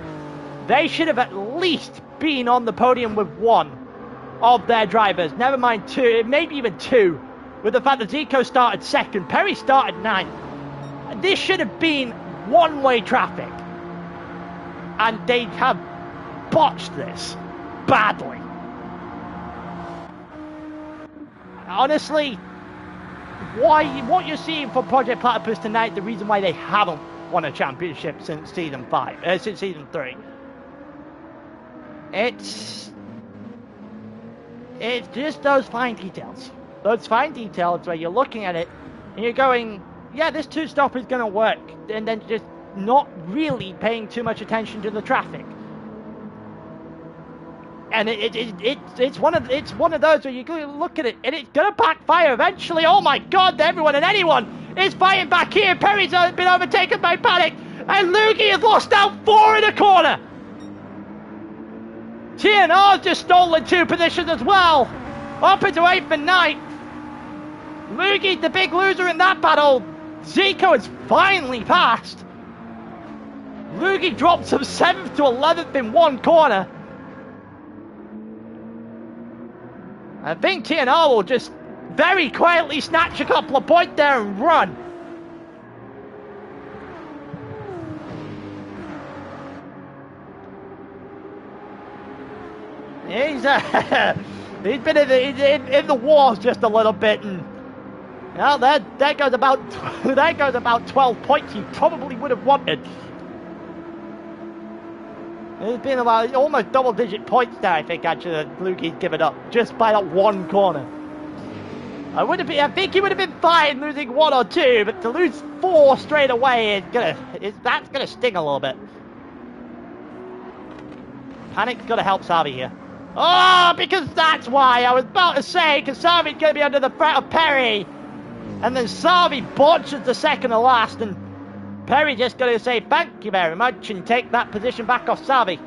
they should have at least been on the podium with one of their drivers, never mind two, maybe even two, with the fact that Zico started 2nd, Perry started 9th. This should have been one-way traffic, and they have botched this badly. Honestly, what you're seeing from Project Platypus tonight, the reason why they haven't won a championship since season 3. It's just those fine details. Those fine details where you're looking at it and you're going, yeah, this two-stop is going to work, and then just not really paying too much attention to the traffic. And it's one of those where you look at it and it's going to backfire eventually. Oh my God, everyone and anyone is fighting back here. Perry's been overtaken by Panic, and Luigi has lost out 4 in a corner. TNR's just stolen 2 positions as well, up into 8th and 9th. Luigi, the big loser in that battle. Zico has finally passed. Luigi drops from 7th to 11th in 1 corner. I think TNR will just very quietly snatch a couple of points there and run. He's been in the wars just a little bit, and well, that goes about 12 points he probably would have wanted. There's been about almost double-digit points there, I think, actually, that Luigi's given up just by that 1 corner. I think he would have been fine losing 1 or 2, but to lose 4 straight away that's gonna sting a little bit. Panic's got to help Savi here. Oh, because that's why I was about to say, because Savi's going to be under the threat of Perry. And then Savi botches the second to last, and Perry just going to say thank you very much and take that position back off Savi.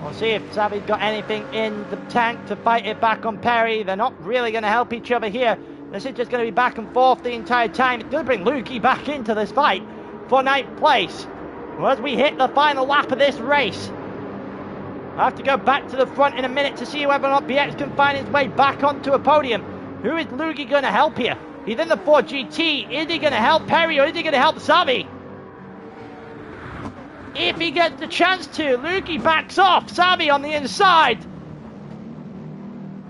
We'll see if Savi's got anything in the tank to fight it back on Perry. They're not really going to help each other here. This is just going to be back and forth the entire time. It's going to bring Luigi back into this fight for 9th place. As we hit the final lap of this race, I have to go back to the front in a minute to see whether or not BX can find his way back onto a podium. Who is Luigi going to help here? He's in the 4GT. Is he going to help Perry, or is he going to help Savi? If he gets the chance to, Luigi backs off. Savi on the inside.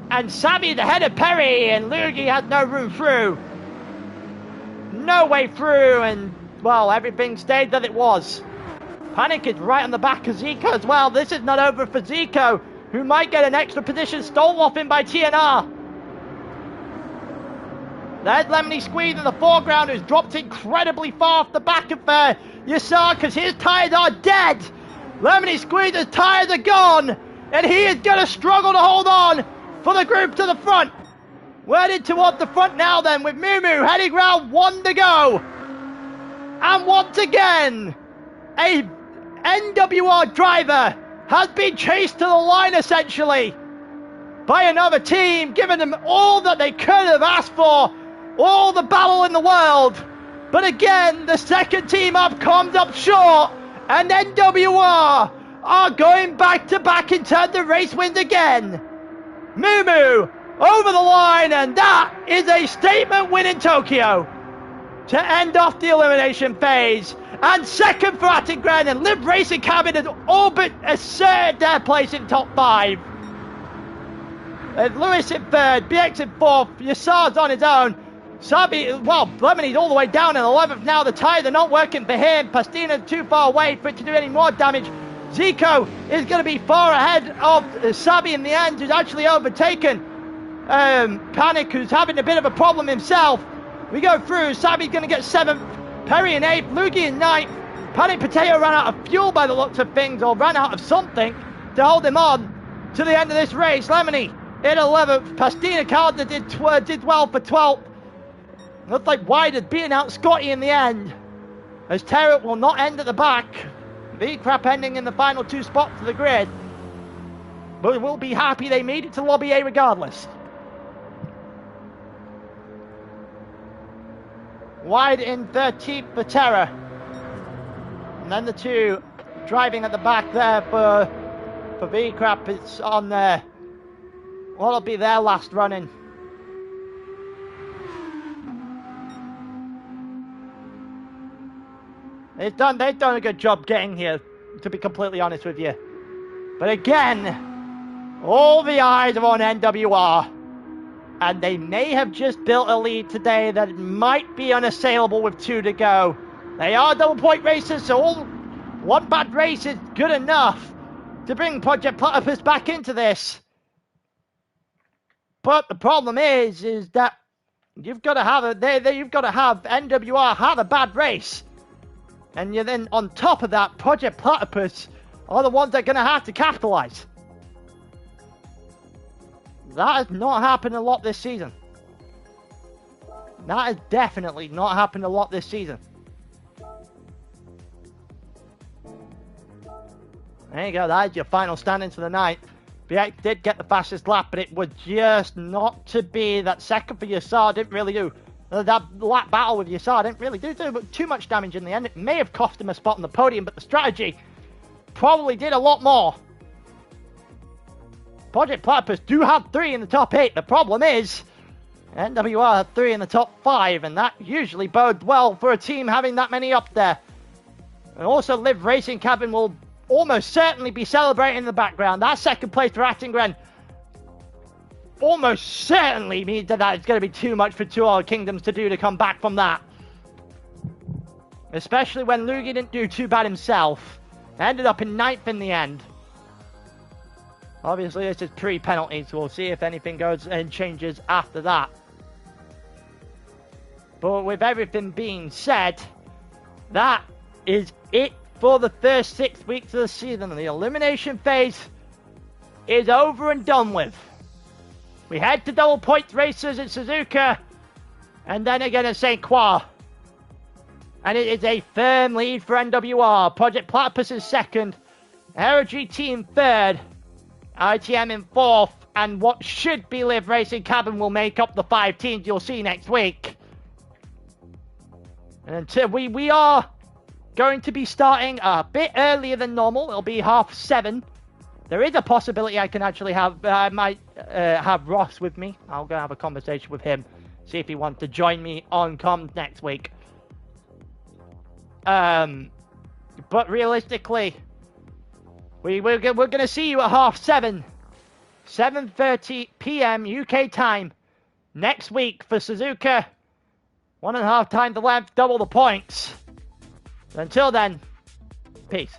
And Savi is ahead of Perry, and Luigi has no room through. No way through, and well, everything stayed as it was. Panic is right on the back of Zico as well. This is not over for Zico, who might get an extra position stolen off him by TNR. There's Lemony Squeeze in the foreground, who's dropped incredibly far off the back of Yassar, because his tyres are dead. Lemony Squeeze's tyres are gone, and he is going to struggle to hold on for the group to the front. We're headed towards the front now then, with Mumu heading round 1 to go. And once again, a NWR driver has been chased to the line essentially by another team, giving them all that they could have asked for, all the battle in the world. But again, the second team up comes up short, and NWR are going back to back in terms of race wins again. Mumu over the line, and that is a statement win in Tokyo to end off the elimination phase. And second for Attengren, and Liv Racing Cabin has all but asserted their place in top 5. Lewis in 3rd, BX in 4th, Yassar's on his own. Sabi, well, Lemony's all the way down in 11th now. The tyres are not working for him. Pastina's too far away for it to do any more damage. Zico is going to be far ahead of Sabi in the end, who's actually overtaken Panic, who's having a bit of a problem himself. We go through. Sabi's going to get 7th. Perry in 8th. Luigi in 9th. Panic Potato ran out of fuel by the looks of things, or ran out of something to hold him on to the end of this race. Lemony in 11th. Pastina Calder did well for 12th. Looked like Wide had beaten out Scotty in the end, as Terrett will not end at the back. V-Crap ending in the final 2 spots of the grid. But we'll be happy they made it to Lobby A regardless. Wide in 13th for Terra. And then the 2 driving at the back there for V-Crap. It's on there. What'll be their last run-in. They've done a good job getting here, to be completely honest with you. But again, all the eyes are on NWR. And they may have just built a lead today that might be unassailable with 2 to go. They are double point racers, so One bad race is good enough to bring Project Platypus back into this. But the problem is that you've got to have NWR had a bad race. And you're then on top of that, Project Platypus are the ones that are going to have to capitalize. That has not happened a lot this season. That has definitely not happened a lot this season. There you go, that is your final standings for the night. BX did get the fastest lap, but it was just not to be. That second for Yassar didn't really do. That lap battle with Yassar didn't really do too much damage in the end. It may have cost him a spot on the podium, but the strategy probably did a lot more. Project Platypus do have 3 in the top 8. The problem is, NWR have 3 in the top 5, and that usually bodes well for a team having that many up there. And also, Liv Racing Cabin will almost certainly be celebrating in the background. That second place for Attengren almost certainly means that it's going to be too much for Two Old Kingdoms to do to come back from that. Especially when Lugi didn't do too bad himself. Ended up in 9th in the end. Obviously, this is pre-penalty, so we'll see if anything goes and changes after that. But with everything being said, that is it for the first 6 weeks of the season. The elimination phase is over and done with. We head to double points races in Suzuka, and then again at St. Croix. And it is a firm lead for NWR. Project Platypus is second, Aero GT in third, ITM in fourth, and what should be Liv Racing Cabin will make up the 5 teams you'll see next week. And until we are going to be starting a bit earlier than normal. It'll be 7:30. There is a possibility I can actually I might have Ross with me. I'll go have a conversation with him, see if he wants to join me on comms next week. But realistically, we're going to see you at 7:30, 7:30 p.m. UK time next week for Suzuka. 1.5 times the length, double the points. Until then, peace.